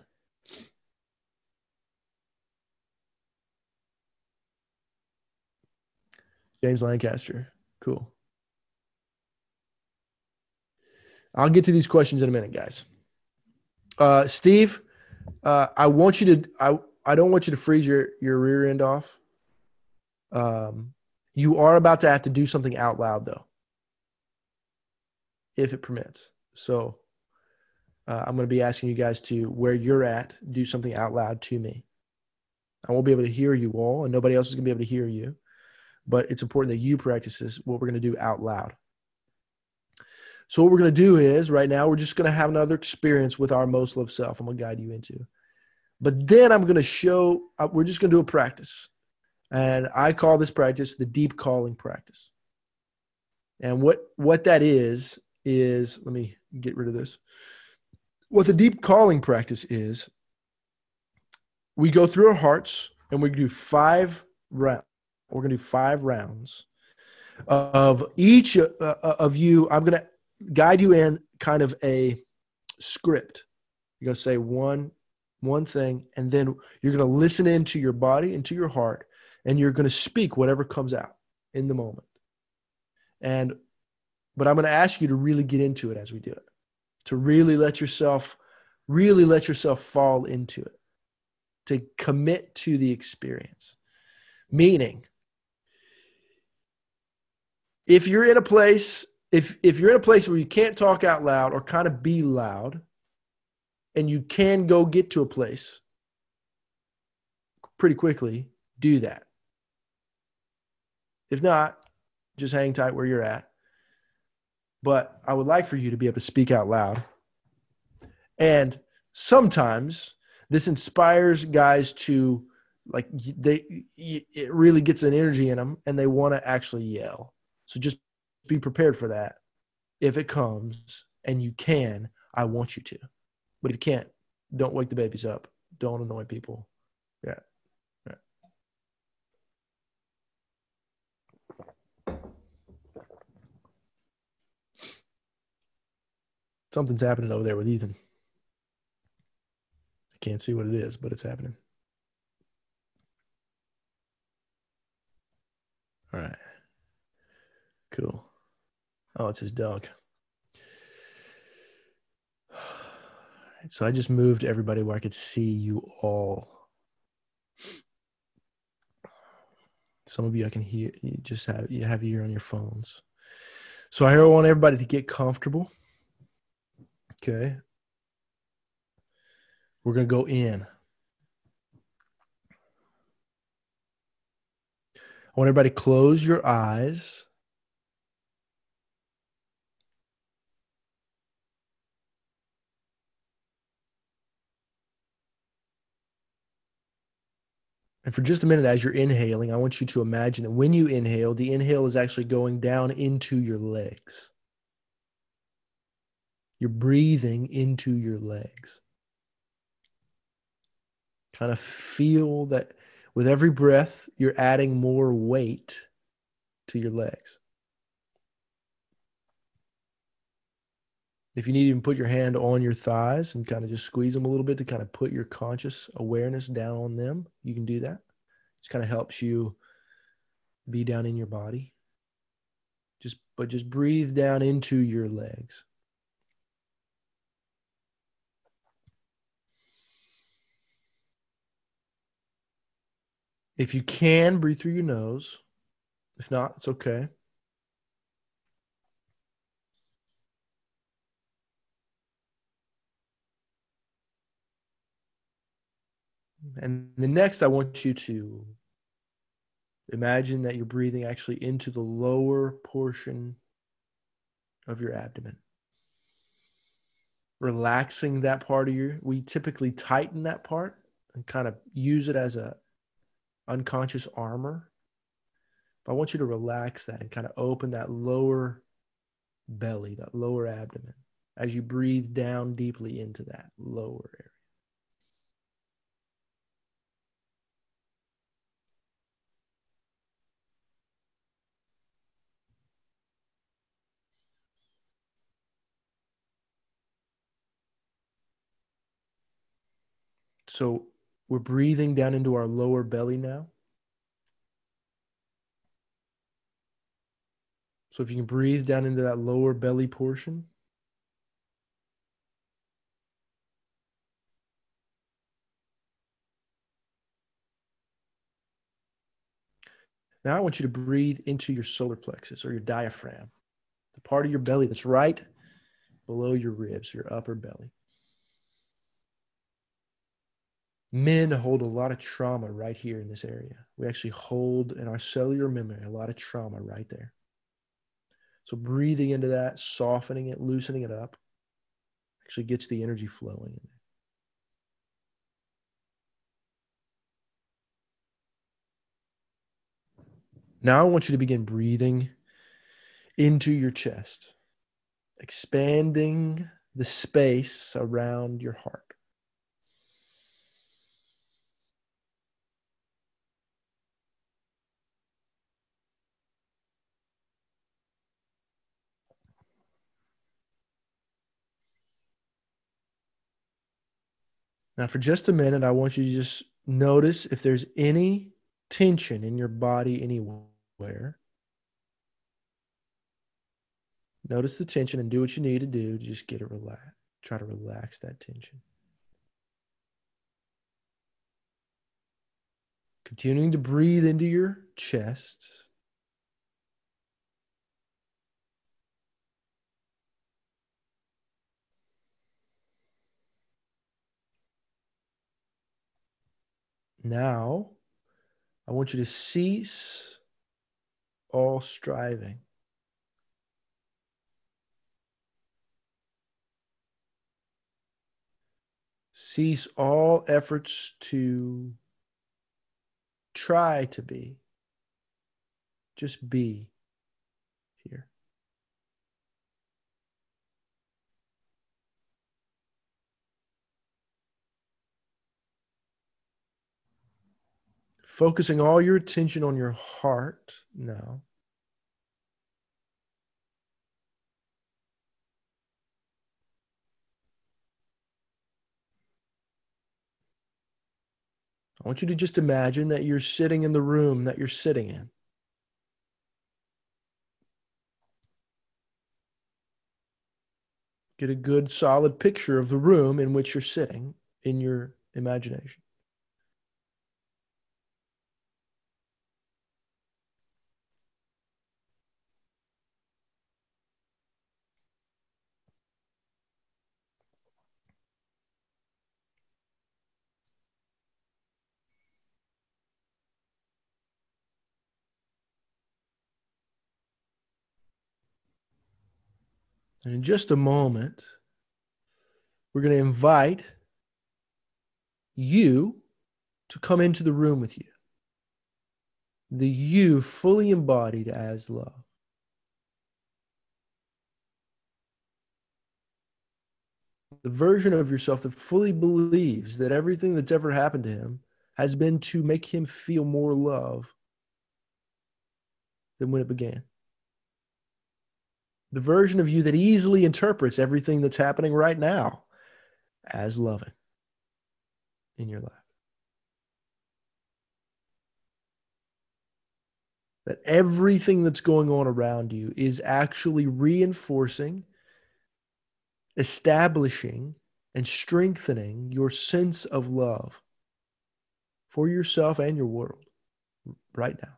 James Lancaster. Cool. I'll get to these questions in a minute, guys. Steve, I want you to. I don't want you to freeze your rear end off. You are about to have to do something out loud, though, if it permits. So I'm going to be asking you guys to, where you're at, do something out loud to me. I won't be able to hear you all, and nobody else is going to be able to hear you. But it's important that you practice this, what we're going to do out loud. So what we're going to do is, right now, we're just going to have another experience with our most loved self I'm going to guide you into. But then I'm going to show, we're just going to do a practice. And I call this practice the deep calling practice. And what that is, let me get rid of this. What the deep calling practice is, we go through our hearts and we do 5 rounds. We're going to do 5 rounds of each of you. I'm going to guide you in kind of a script. You're going to say one thing, and then you're going to listen into your body, into your heart, and you're going to speak whatever comes out in the moment. But I'm going to ask you to really get into it as we do it, to really let yourself fall into it, to commit to the experience. Meaning, if you're in a place where you can't talk out loud or kind of be loud, and you can go get to a place pretty quickly, do that. If not, just hang tight where you're at. But I would like for you to be able to speak out loud. And sometimes this inspires guys to, it really gets an energy in them, and they want to actually yell. So just be prepared for that. If it comes and you can, I want you to. But if you can't, don't wake the babies up. Don't annoy people. Yeah. Something's happening over there with Ethan. I can't see what it is, but it's happening. All right. Cool. Oh, it's his dog. So I just moved everybody where I could see you all. Some of you I can hear. You just have you here on your phones. So I want everybody to get comfortable. Okay. We're gonna go in. I want everybody to close your eyes. And for just a minute, as you're inhaling, I want you to imagine that when you inhale, the inhale is actually going down into your legs. You're breathing into your legs. Kind of feel that with every breath, you're adding more weight to your legs. If you need to even put your hand on your thighs and kind of just squeeze them a little bit to kind of put your conscious awareness down on them, you can do that. It kind of helps you be down in your body. Just breathe down into your legs. If you can, breathe through your nose. If not, it's okay. And the next, I want you to imagine that you're breathing actually into the lower portion of your abdomen. Relaxing that part of we typically tighten that part and kind of use it as a unconscious armor. But I want you to relax that and kind of open that lower belly, that lower abdomen, as you breathe down deeply into that lower area. So we're breathing down into our lower belly now. So if you can breathe down into that lower belly portion. Now I want you to breathe into your solar plexus or your diaphragm, the part of your belly that's right below your ribs, your upper belly. Men hold a lot of trauma right here in this area. We actually hold in our cellular memory a lot of trauma right there. So breathing into that, softening it, loosening it up, actually gets the energy flowing in there. Now I want you to begin breathing into your chest, expanding the space around your heart. Now, for just a minute, I want you to just notice if there's any tension in your body anywhere. Notice the tension and do what you need to do to just get it relaxed. Try to relax that tension. Continuing to breathe into your chest. Now, I want you to cease all striving. Cease all efforts to try to be. Just be here. Focusing all your attention on your heart now. I want you to just imagine that you're sitting in the room that you're sitting in. Get a good solid picture of the room in which you're sitting in your imagination. And in just a moment, we're going to invite you to come into the room with you. The you fully embodied as love. The version of yourself that fully believes that everything that's ever happened to him has been to make him feel more love than when it began. The version of you that easily interprets everything that's happening right now as loving in your life. That everything that's going on around you is actually reinforcing, establishing, and strengthening your sense of love for yourself and your world right now.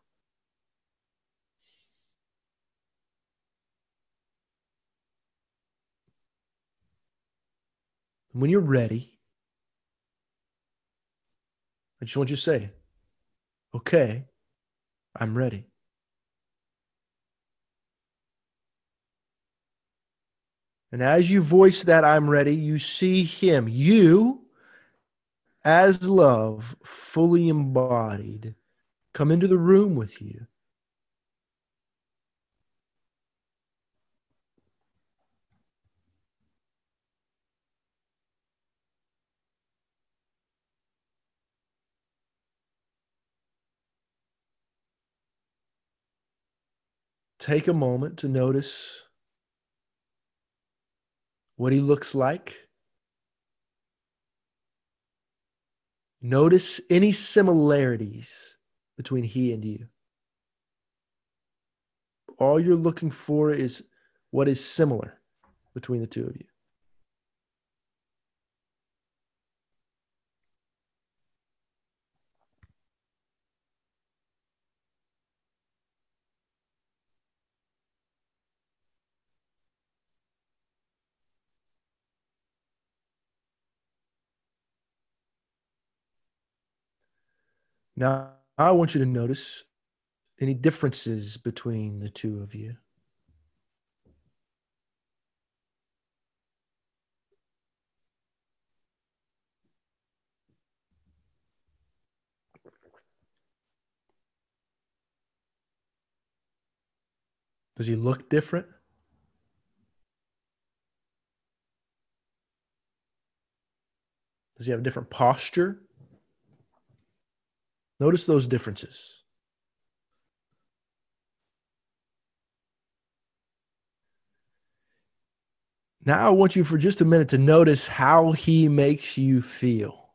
When you're ready, I just want you to say, okay, I'm ready. And as you voice that I'm ready, you see him, you as love, fully embodied, come into the room with you. Take a moment to notice what he looks like. Notice any similarities between he and you. All you're looking for is what is similar between the two of you. Now, I want you to notice any differences between the two of you. Does he look different? Does he have a different posture? Notice those differences. Now I want you for just a minute to notice how he makes you feel.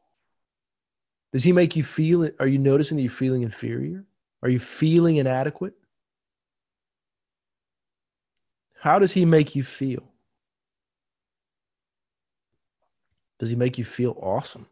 Does he make you feel, are you noticing that you're feeling inferior? Are you feeling inadequate? How does he make you feel? Does he make you feel awesome?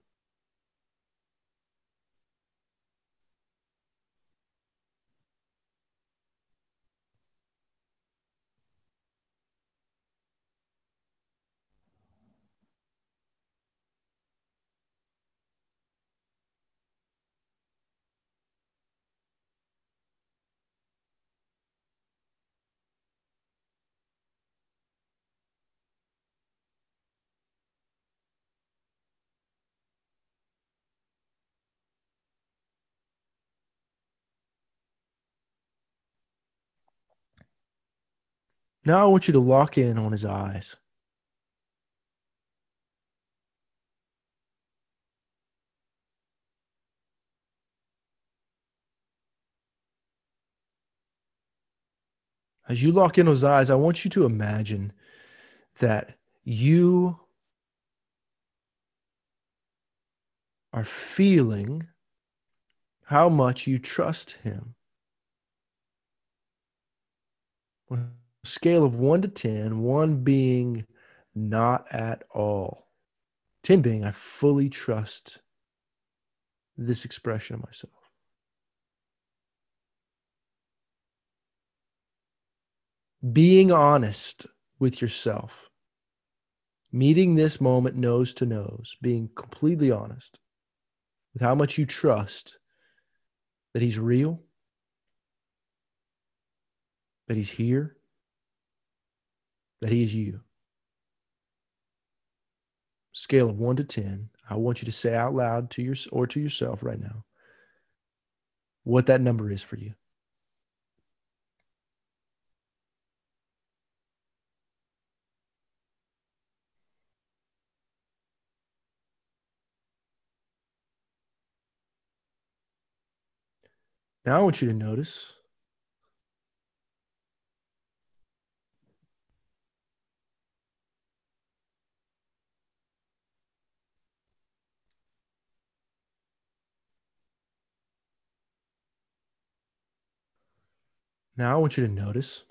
Now I want you to lock in on his eyes. As you lock in those eyes, I want you to imagine that you are feeling how much you trust him. On a scale of 1 to 10, 1 being Not at all. 10 being, I fully trust this expression of myself. Being honest with yourself. Meeting this moment nose to nose. Being completely honest with how much you trust that he's real, that he's here, that he is you. Scale of 1 to 10. I want you to say out loud to yourself right now what that number is for you. Now I want you to notice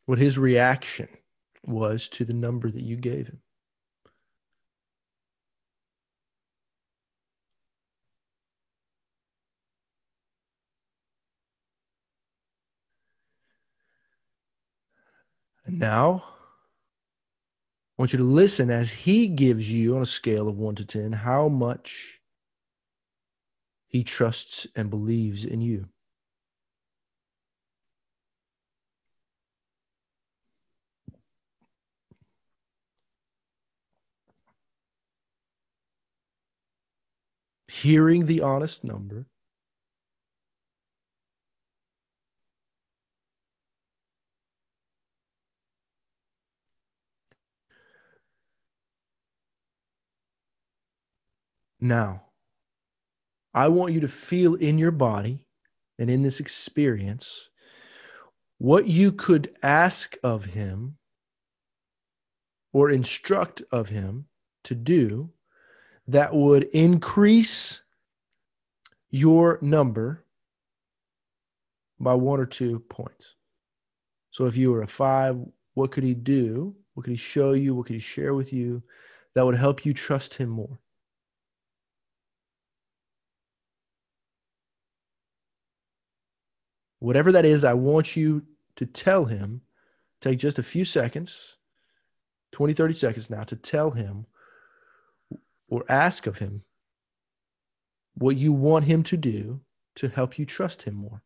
what his reaction was to the number that you gave him. And now I want you to listen as he gives you, on a scale of 1 to 10, how much he trusts and believes in you. Hearing the honest number, now I want you to feel in your body and in this experience what you could ask of him or instruct of him to do that would increase your number by 1 or 2 points. So if you were a 5, what could he do? What could he show you? What could he share with you that would help you trust him more? Whatever that is, I want you to tell him, take just a few seconds, 20, 30 seconds now, to tell him or ask of him what you want him to do to help you trust him more.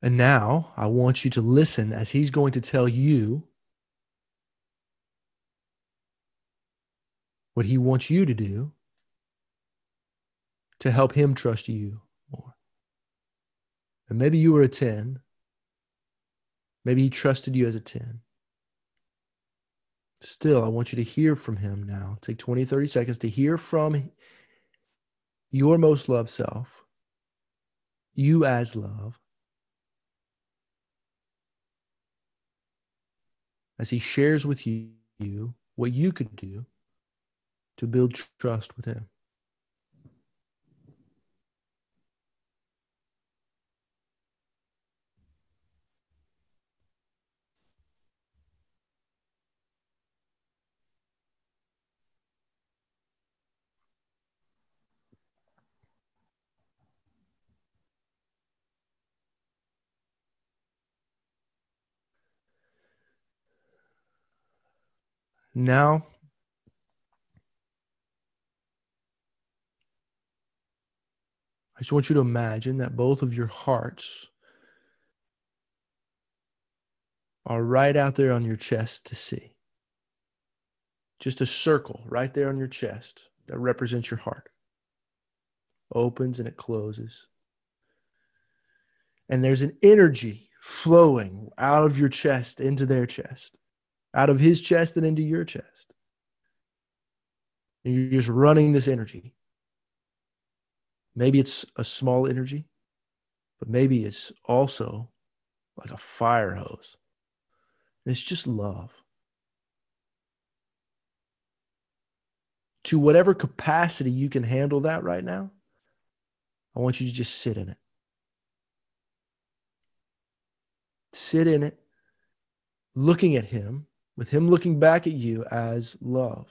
And now I want you to listen as he's going to tell you what he wants you to do to help him trust you more. And maybe you were a 10. Maybe he trusted you as a 10. Still, I want you to hear from him now. Take 20, 30 seconds to hear from your most loved self, you as love, as he shares with you what you could do to build trust with him. Now, I just want you to imagine that both of your hearts are right out there on your chest to see. Just a circle right there on your chest that represents your heart. opens and it closes. And there's an energy flowing out of your chest into their chest, out of his chest and into your chest. And you're just running this energy. Maybe it's a small energy, but maybe it's also like a fire hose. And it's just love. To whatever capacity you can handle that right now, I want you to just sit in it. Sit in it, looking at him, with him looking back at you as love.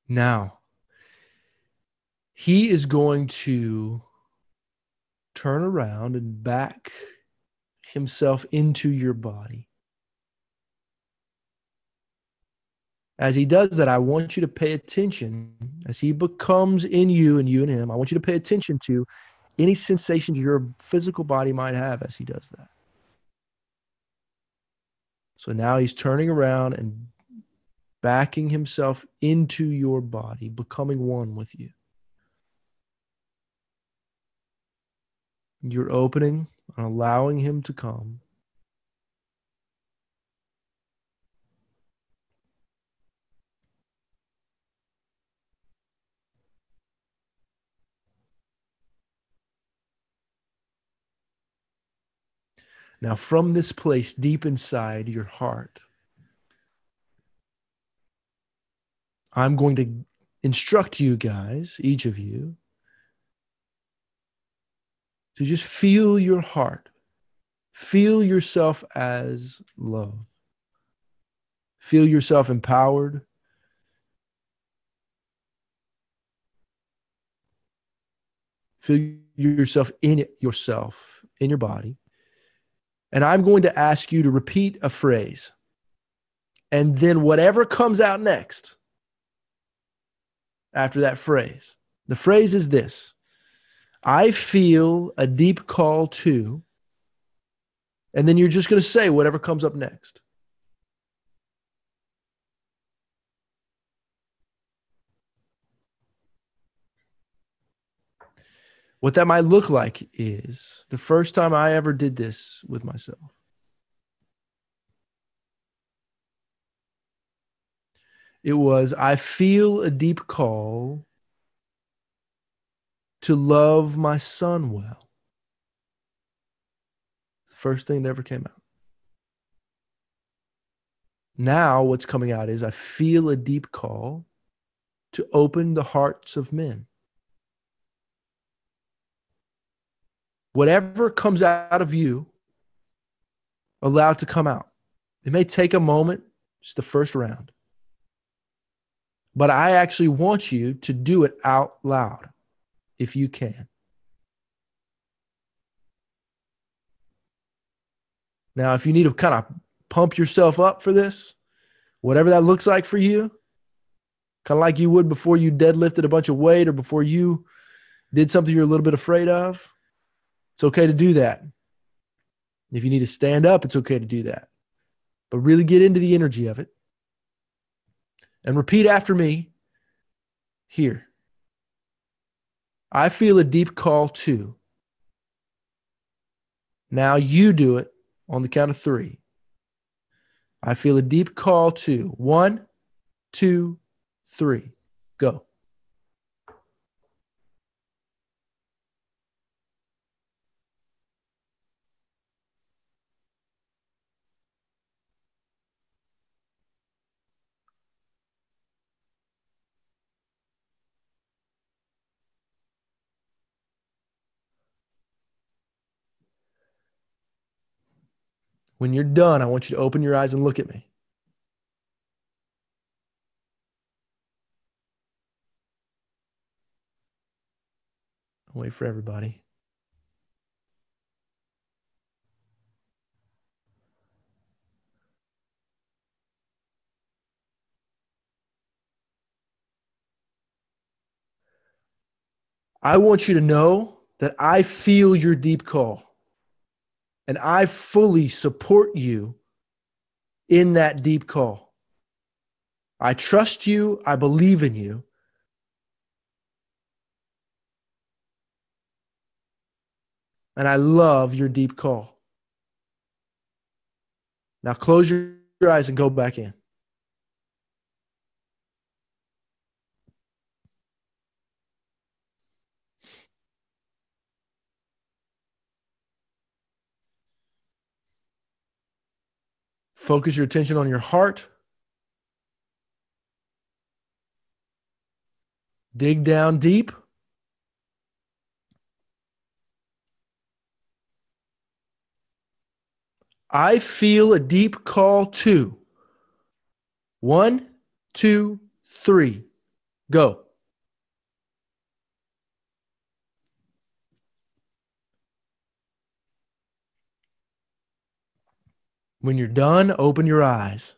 Now, he is going to turn around and back himself into your body. As he does that, I want you to pay attention as he becomes in you and you in him. I want you to pay attention to any sensations your physical body might have as he does that. So now he's turning around and backing himself into your body, becoming one with you. You're opening and allowing him to come. Now, from this place deep inside your heart, I'm going to instruct you guys, each of you, to just feel your heart. Feel yourself as love. Feel yourself empowered. Feel yourself, in your body. And I'm going to ask you to repeat a phrase. And then whatever comes out next after that phrase, the phrase is this: I feel a deep call to, and then you're just going to say whatever comes up next. What that might look like is the first time I ever did this with myself. It was, I feel a deep call to love my son well. It's the first thing that ever came out. Now what's coming out is, I feel a deep call to open the hearts of men. Whatever comes out of you, allow it to come out. It may take a moment, just the first round. But I actually want you to do it out loud, if you can. Now, if you need to kind of pump yourself up for this, whatever that looks like for you, kind of like you would before you deadlifted a bunch of weight or before you did something you're a little bit afraid of, it's okay to do that. If you need to stand up, it's okay to do that. But really get into the energy of it. And repeat after me here. I feel a deep call to. Now you do it on the count of 3. I feel a deep call to. 1, 2, 3. Go. When you're done, I want you to open your eyes and look at me. I'll wait for everybody. I want you to know that I feel your deep call, and I fully support you in that deep call. I trust you. I believe in you. And I love your deep call. Now close your eyes and go back in. Focus your attention on your heart. Dig down deep. I feel a deep call to. 1, 2, 3. Go. When you're done, open your eyes.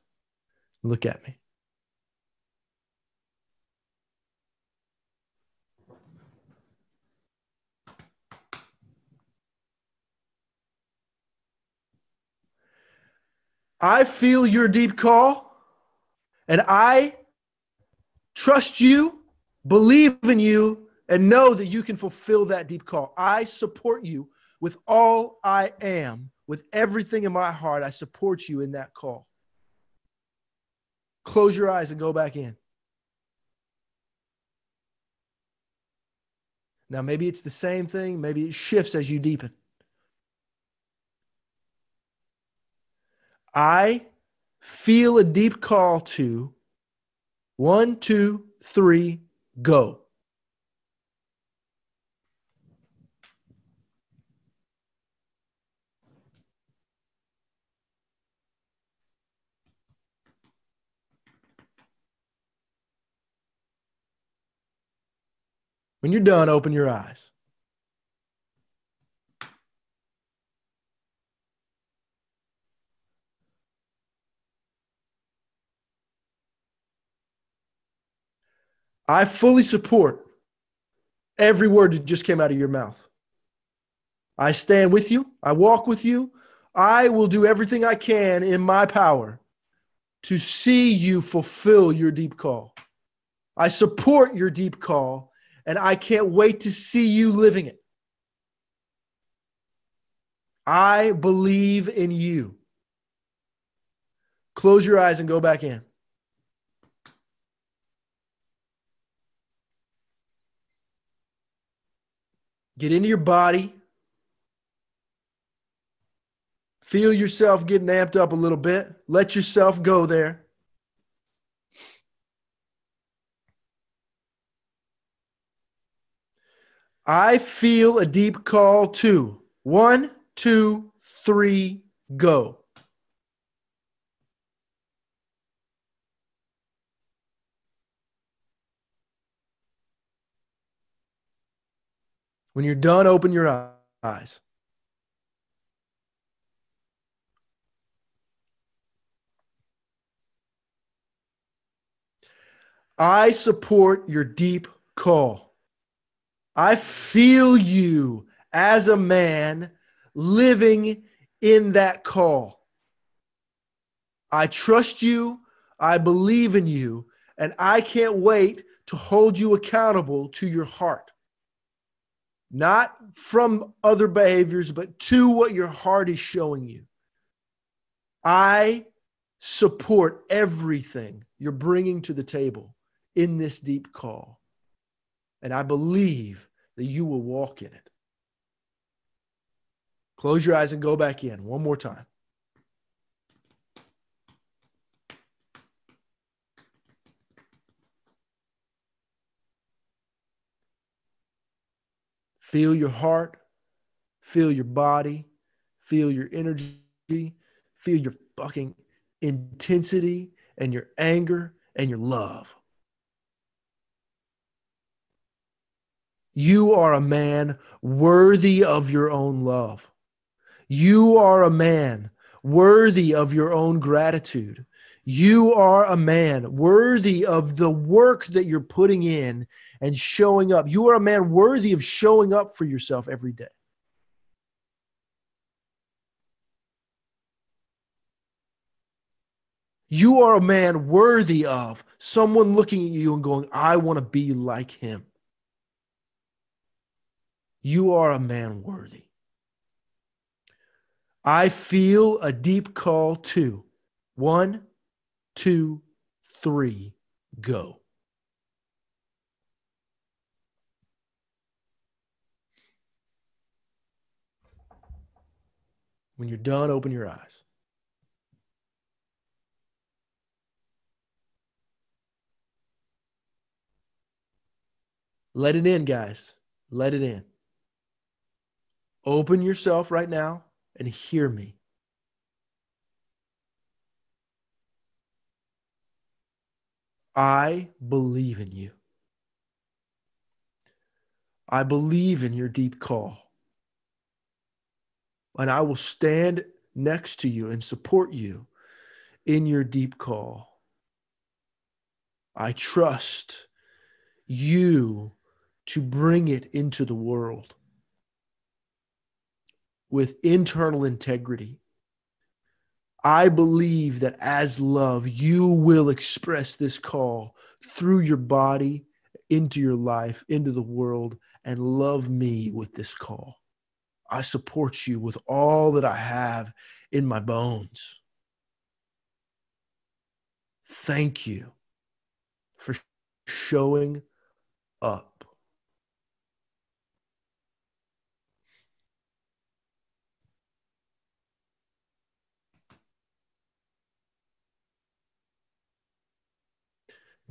Look at me. I feel your deep call, and I trust you, believe in you, and know that you can fulfill that deep call. I support you with all I am, with everything in my heart. I support you in that call. Close your eyes and go back in. Now, maybe it's the same thing. Maybe it shifts as you deepen. I feel a deep call to 1, 2, 3, go. When you're done, open your eyes. I fully support every word that just came out of your mouth. I stand with you. I walk with you. I will do everything I can in my power to see you fulfill your deep call. I support your deep call, and I can't wait to see you living it. I believe in you. Close your eyes and go back in. Get into your body. Feel yourself getting amped up a little bit. Let yourself go there. I feel a deep call to 1, 2, 3, go. When you're done, open your eyes. I support your deep call. I feel you as a man living in that call. I trust you, I believe in you, and I can't wait to hold you accountable to your heart. Not from other behaviors, but to what your heart is showing you. I support everything you're bringing to the table in this deep call. And I believe that you will walk in it. Close your eyes and go back in one more time. Feel your heart, feel your body, feel your energy, feel your fucking intensity and your anger and your love. You are a man worthy of your own love. You are a man worthy of your own gratitude. You are a man worthy of the work that you're putting in and showing up. You are a man worthy of showing up for yourself every day. You are a man worthy of someone looking at you and going, I want to be like him. You are a man worthy. I feel a deep call to 1, 2, 3, go. When you're done, open your eyes. Let it in, guys. Let it in. Open yourself right now and hear me. I believe in you. I believe in your deep call. And I will stand next to you and support you in your deep call. I trust you to bring it into the world with internal integrity. I believe that as love, you will express this call through your body, into your life, into the world, and love me with this call. I support you with all that I have in my bones. Thank you for showing up.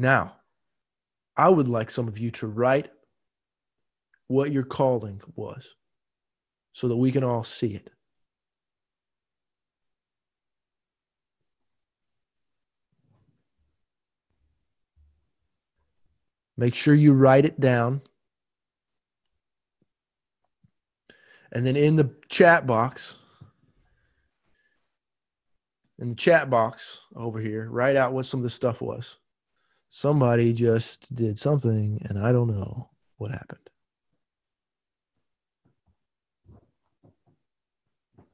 Now, I would like some of you to write what your calling was so that we can all see it. Make sure you write it down. And then in the chat box over here, write out what some of the stuff was. Somebody just did something, and I don't know what happened.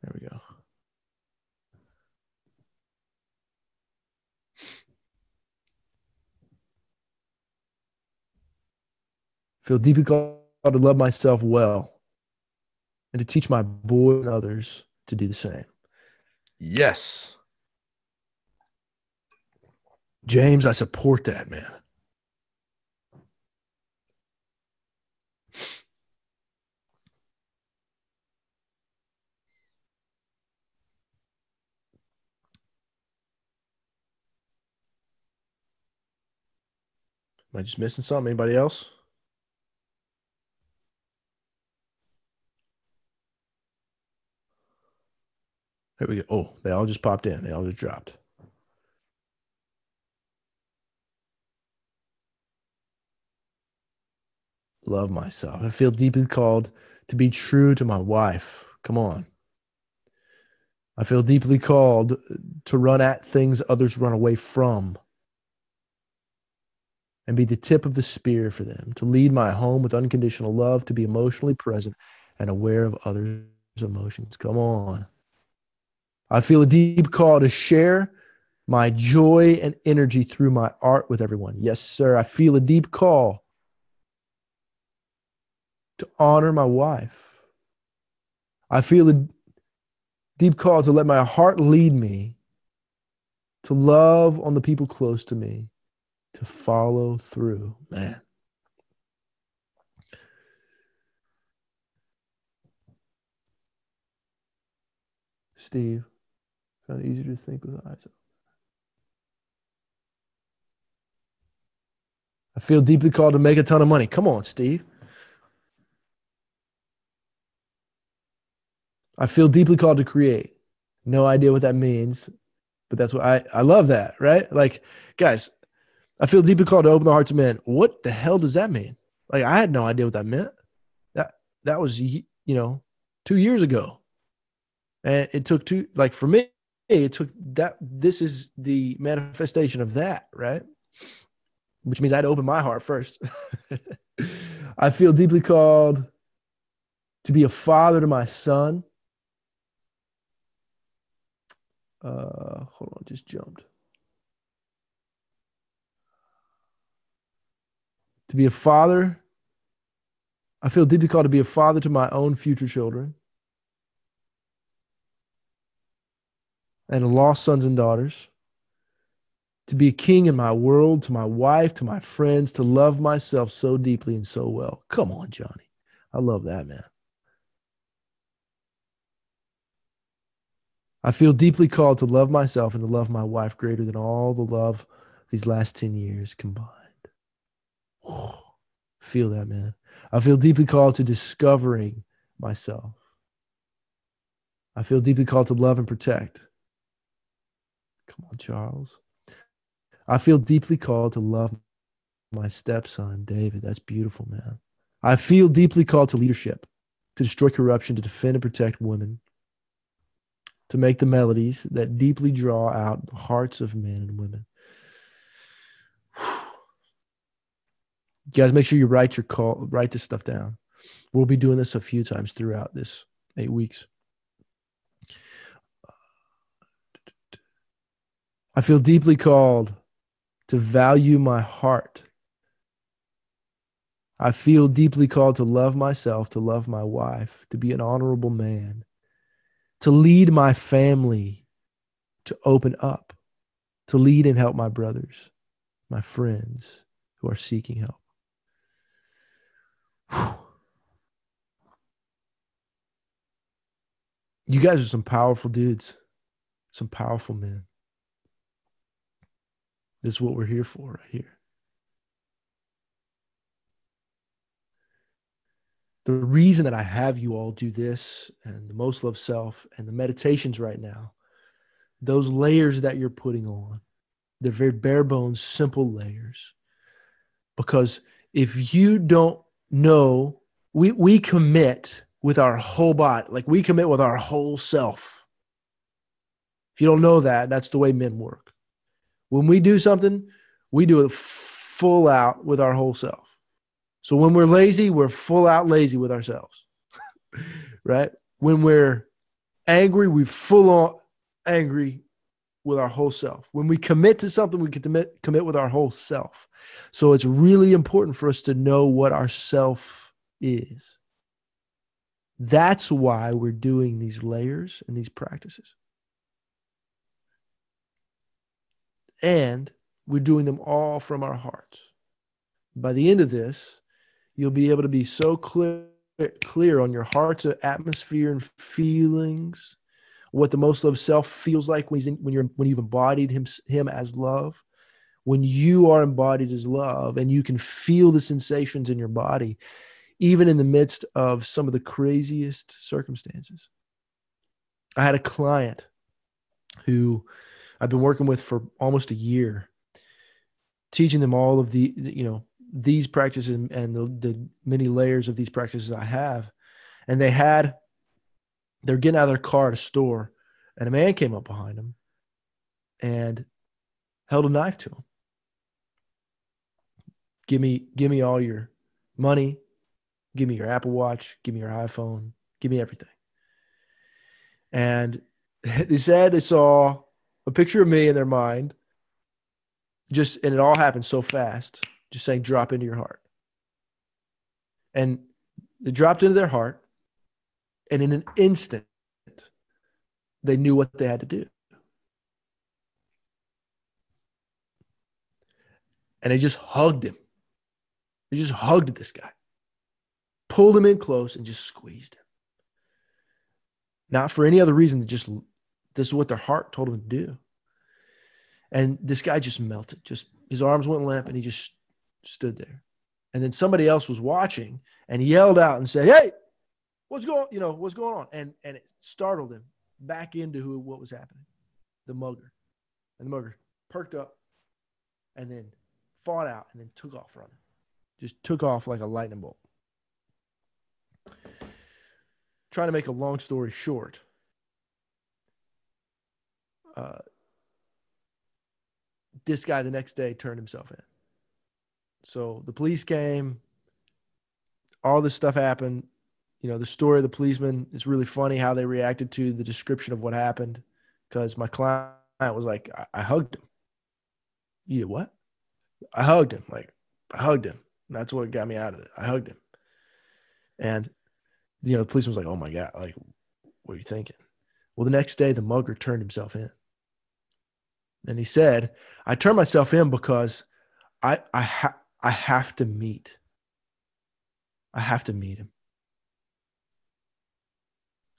There we go. Feel deeply called to love myself well and to teach my boys and others to do the same. Yes. James, I support that, man. Am I just missing something? Anybody else? Here we go. Oh, they all just popped in. They all just dropped. Love myself. I feel deeply called to be true to my wife. Come on. I feel deeply called to run at things others run away from and be the tip of the spear for them, to lead my home with unconditional love, to be emotionally present and aware of others' emotions. Come on. I feel a deep call to share my joy and energy through my art with everyone. Yes, sir. I feel a deep call to honor my wife. I feel a deep call to let my heart lead me, to love on the people close to me, to follow through. Man. Steve, found it easier to think with eyes open. I feel deeply called to make a ton of money. Come on, Steve. I feel deeply called to create. No idea what that means, but that's what I love that, right? Like, guys, I feel deeply called to open the hearts of men. What the hell does that mean? Like, I had no idea what that meant. That was 2 years ago. And it took for me, it took that. This is the manifestation of that, right? Which means I had to open my heart first. I feel deeply called to be a father to my son. Hold on, just jumped. To be a father. I feel deeply called to be a father to my own future children and lost sons and daughters. To be a king in my world, to my wife, to my friends, to love myself so deeply and so well. Come on, Johnny. I love that, man. I feel deeply called to love myself and to love my wife greater than all the love these last 10 years combined. Feel that, man. I feel deeply called to discovering myself. I feel deeply called to love and protect. Come on, Charles. I feel deeply called to love my stepson, David. That's beautiful, man. I feel deeply called to leadership, to destroy corruption, to defend and protect women, to make the melodies that deeply draw out the hearts of men and women. You guys, make sure you write this stuff down. We'll be doing this a few times throughout this 8 weeks. I feel deeply called to value my heart. I feel deeply called to love myself, to love my wife, to be an honorable man, to lead my family, to open up, to lead and help my brothers, my friends who are seeking help. Whew. You guys are some powerful dudes, some powerful men. This is what we're here for right here. The reason that I have you all do this and the Most Love Self and the meditations right now, those layers that you're putting on, they're very bare bones, simple layers. Because if you don't know, we commit with our whole body, like we commit with our whole self. If you don't know that, that's the way men work. When we do something, we do it full out with our whole self. So when we're lazy, we're full out lazy with ourselves, right? When we're angry, we full on angry with our whole self. When we commit to something, we can commit with our whole self. So it's really important for us to know what our self is. That's why we're doing these layers and these practices. And we're doing them all from our hearts. By the end of this, you'll be able to be so clear on your heart's atmosphere and feelings, what the most loved self feels like when you've embodied him as love, when you are embodied as love, and you can feel the sensations in your body, even in the midst of some of the craziest circumstances. I had a client who I've been working with for almost a year, teaching them all of these practices and the many layers of these practices I have. And they're getting out of their car at a store, and a man came up behind them and held a knife to him. Give me all your money, give me your Apple Watch, give me your iPhone, give me everything. And they said they saw a picture of me in their mind, and it all happened so fast, just saying, drop into your heart. And they dropped into their heart, and in an instant, they knew what they had to do. And they just hugged him. They just hugged this guy, pulled him in close, and just squeezed him. Not for any other reason than just this is what their heart told him to do. And this guy just melted. Just his arms went limp, and he just stood there. And then somebody else was watching, and he yelled out and said, "Hey, what's going on?" And it startled him back into what was happening. The mugger. And the mugger perked up and then fought out and then took off running. Just took off like a lightning bolt. Trying to make a long story short, uh, this guy the next day turned himself in. So the police came, all this stuff happened. The story of the policeman is really funny how they reacted to the description of what happened, because my client was like, I hugged him. You did what? I hugged him. Like, I hugged him. And that's what got me out of it. I hugged him. And, the policeman was like, oh my God, like, what are you thinking? Well, the next day, the mugger turned himself in. And he said, I turned myself in because I have to meet. I have to meet him.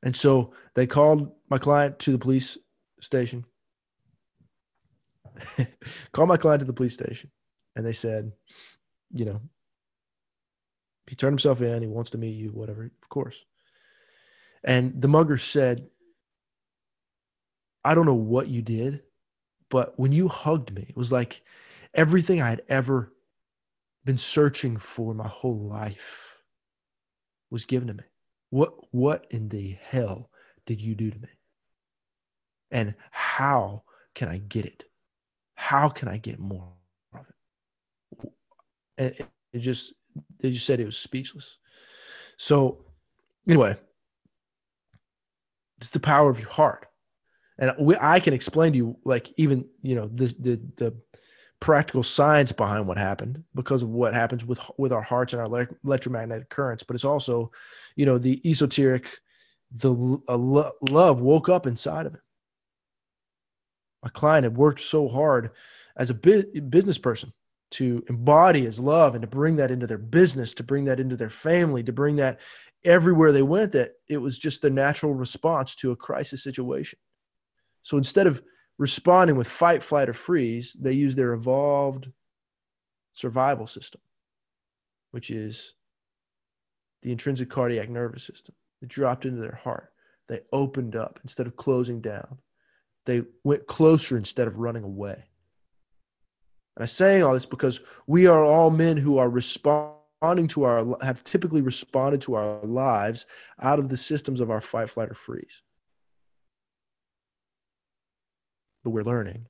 And so they called my client to the police station. Called my client to the police station. And they said, he turned himself in. He wants to meet you, whatever, of course. And the mugger said, I don't know what you did, but when you hugged me, it was like everything I had ever been searching for my whole life was given to me. What in the hell did you do to me? And how can I get it? How can I get more of it? And they just said it was speechless. So anyway, it's the power of your heart. And I can explain to you, like, even, the practical science behind what happened, because of what happens with our hearts and our electromagnetic currents. But it's also, the esoteric, love woke up inside of him. My client had worked so hard as a business person to embody his love and to bring that into their business, to bring that into their family, to bring that everywhere they went, that it was just the natural response to a crisis situation. So instead of responding with fight, flight, or freeze, they use their evolved survival system, which is the intrinsic cardiac nervous system. It dropped into their heart. They opened up instead of closing down. They went closer instead of running away. And I'm saying all this because we are all men who are have typically responded to our lives out of the systems of our fight, flight, or freeze. But we're learning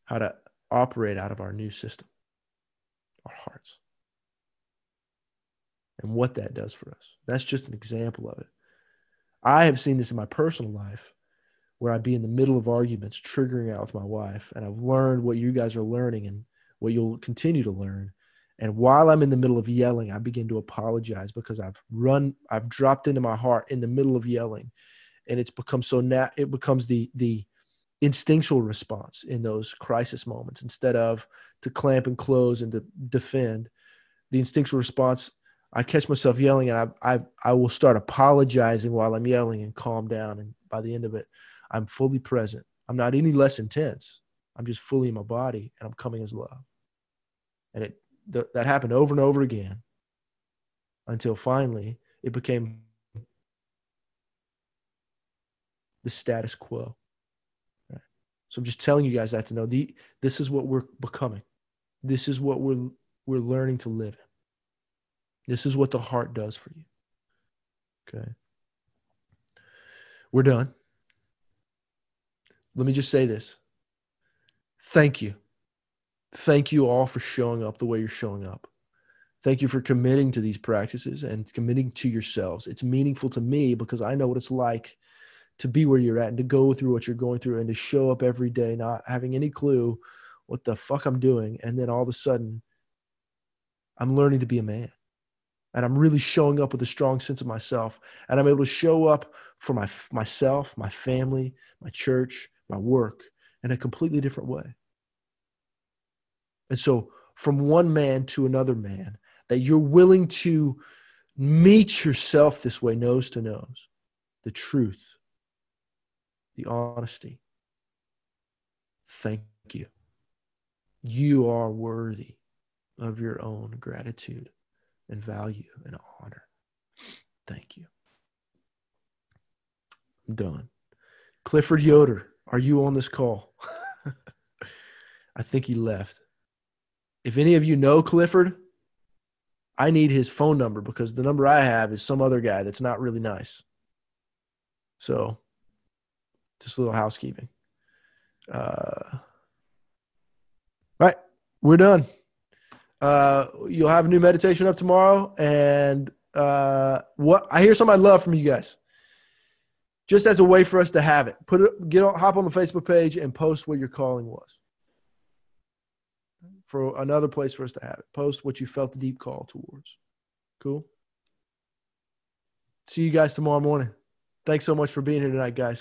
how to operate out of our new system, our hearts, and what that does for us. That's just an example of it. I have seen this in my personal life, where I'd be in the middle of arguments, triggering out with my wife, and I've learned what you guys are learning and what you'll continue to learn. And while I'm in the middle of yelling, I begin to apologize because I've dropped into my heart in the middle of yelling, and it's become it becomes the instinctual response in those crisis moments. Instead of to clamp and close and to defend, the instinctual response, I catch myself yelling, and I will start apologizing while I'm yelling and calm down. And by the end of it, I'm fully present. I'm not any less intense. I'm just fully in my body, and I'm coming as love. And that happened over and over again until finally it became the status quo. Right? So I'm just telling you guys that to know this is what we're becoming. This is what we're learning to live in. This is what the heart does for you. Okay. We're done. Let me just say this. Thank you. Thank you all for showing up the way you're showing up. Thank you for committing to these practices and committing to yourselves. It's meaningful to me because I know what it's like to be where you're at and to go through what you're going through and to show up every day not having any clue what the fuck I'm doing. And then all of a sudden, I'm learning to be a man. And I'm really showing up with a strong sense of myself. And I'm able to show up for myself, my family, my church, my work in a completely different way. And so from one man to another man, that you're willing to meet yourself this way, nose to nose, the truth, the honesty. Thank you. You are worthy of your own gratitude and value and honor. Thank you. I'm done. Clifford Yoder, are you on this call? I think he left. If any of you know Clifford, I need his phone number because the number I have is some other guy that's not really nice. So, just a little housekeeping. All right, we're done. You'll have a new meditation up tomorrow, and what I hear something I'd love from you guys, just as a way for us to have it. Hop on the Facebook page and post what your calling was. For another place for us to have it. Post what you felt the deep call towards. Cool. See you guys tomorrow morning. Thanks so much for being here tonight, guys.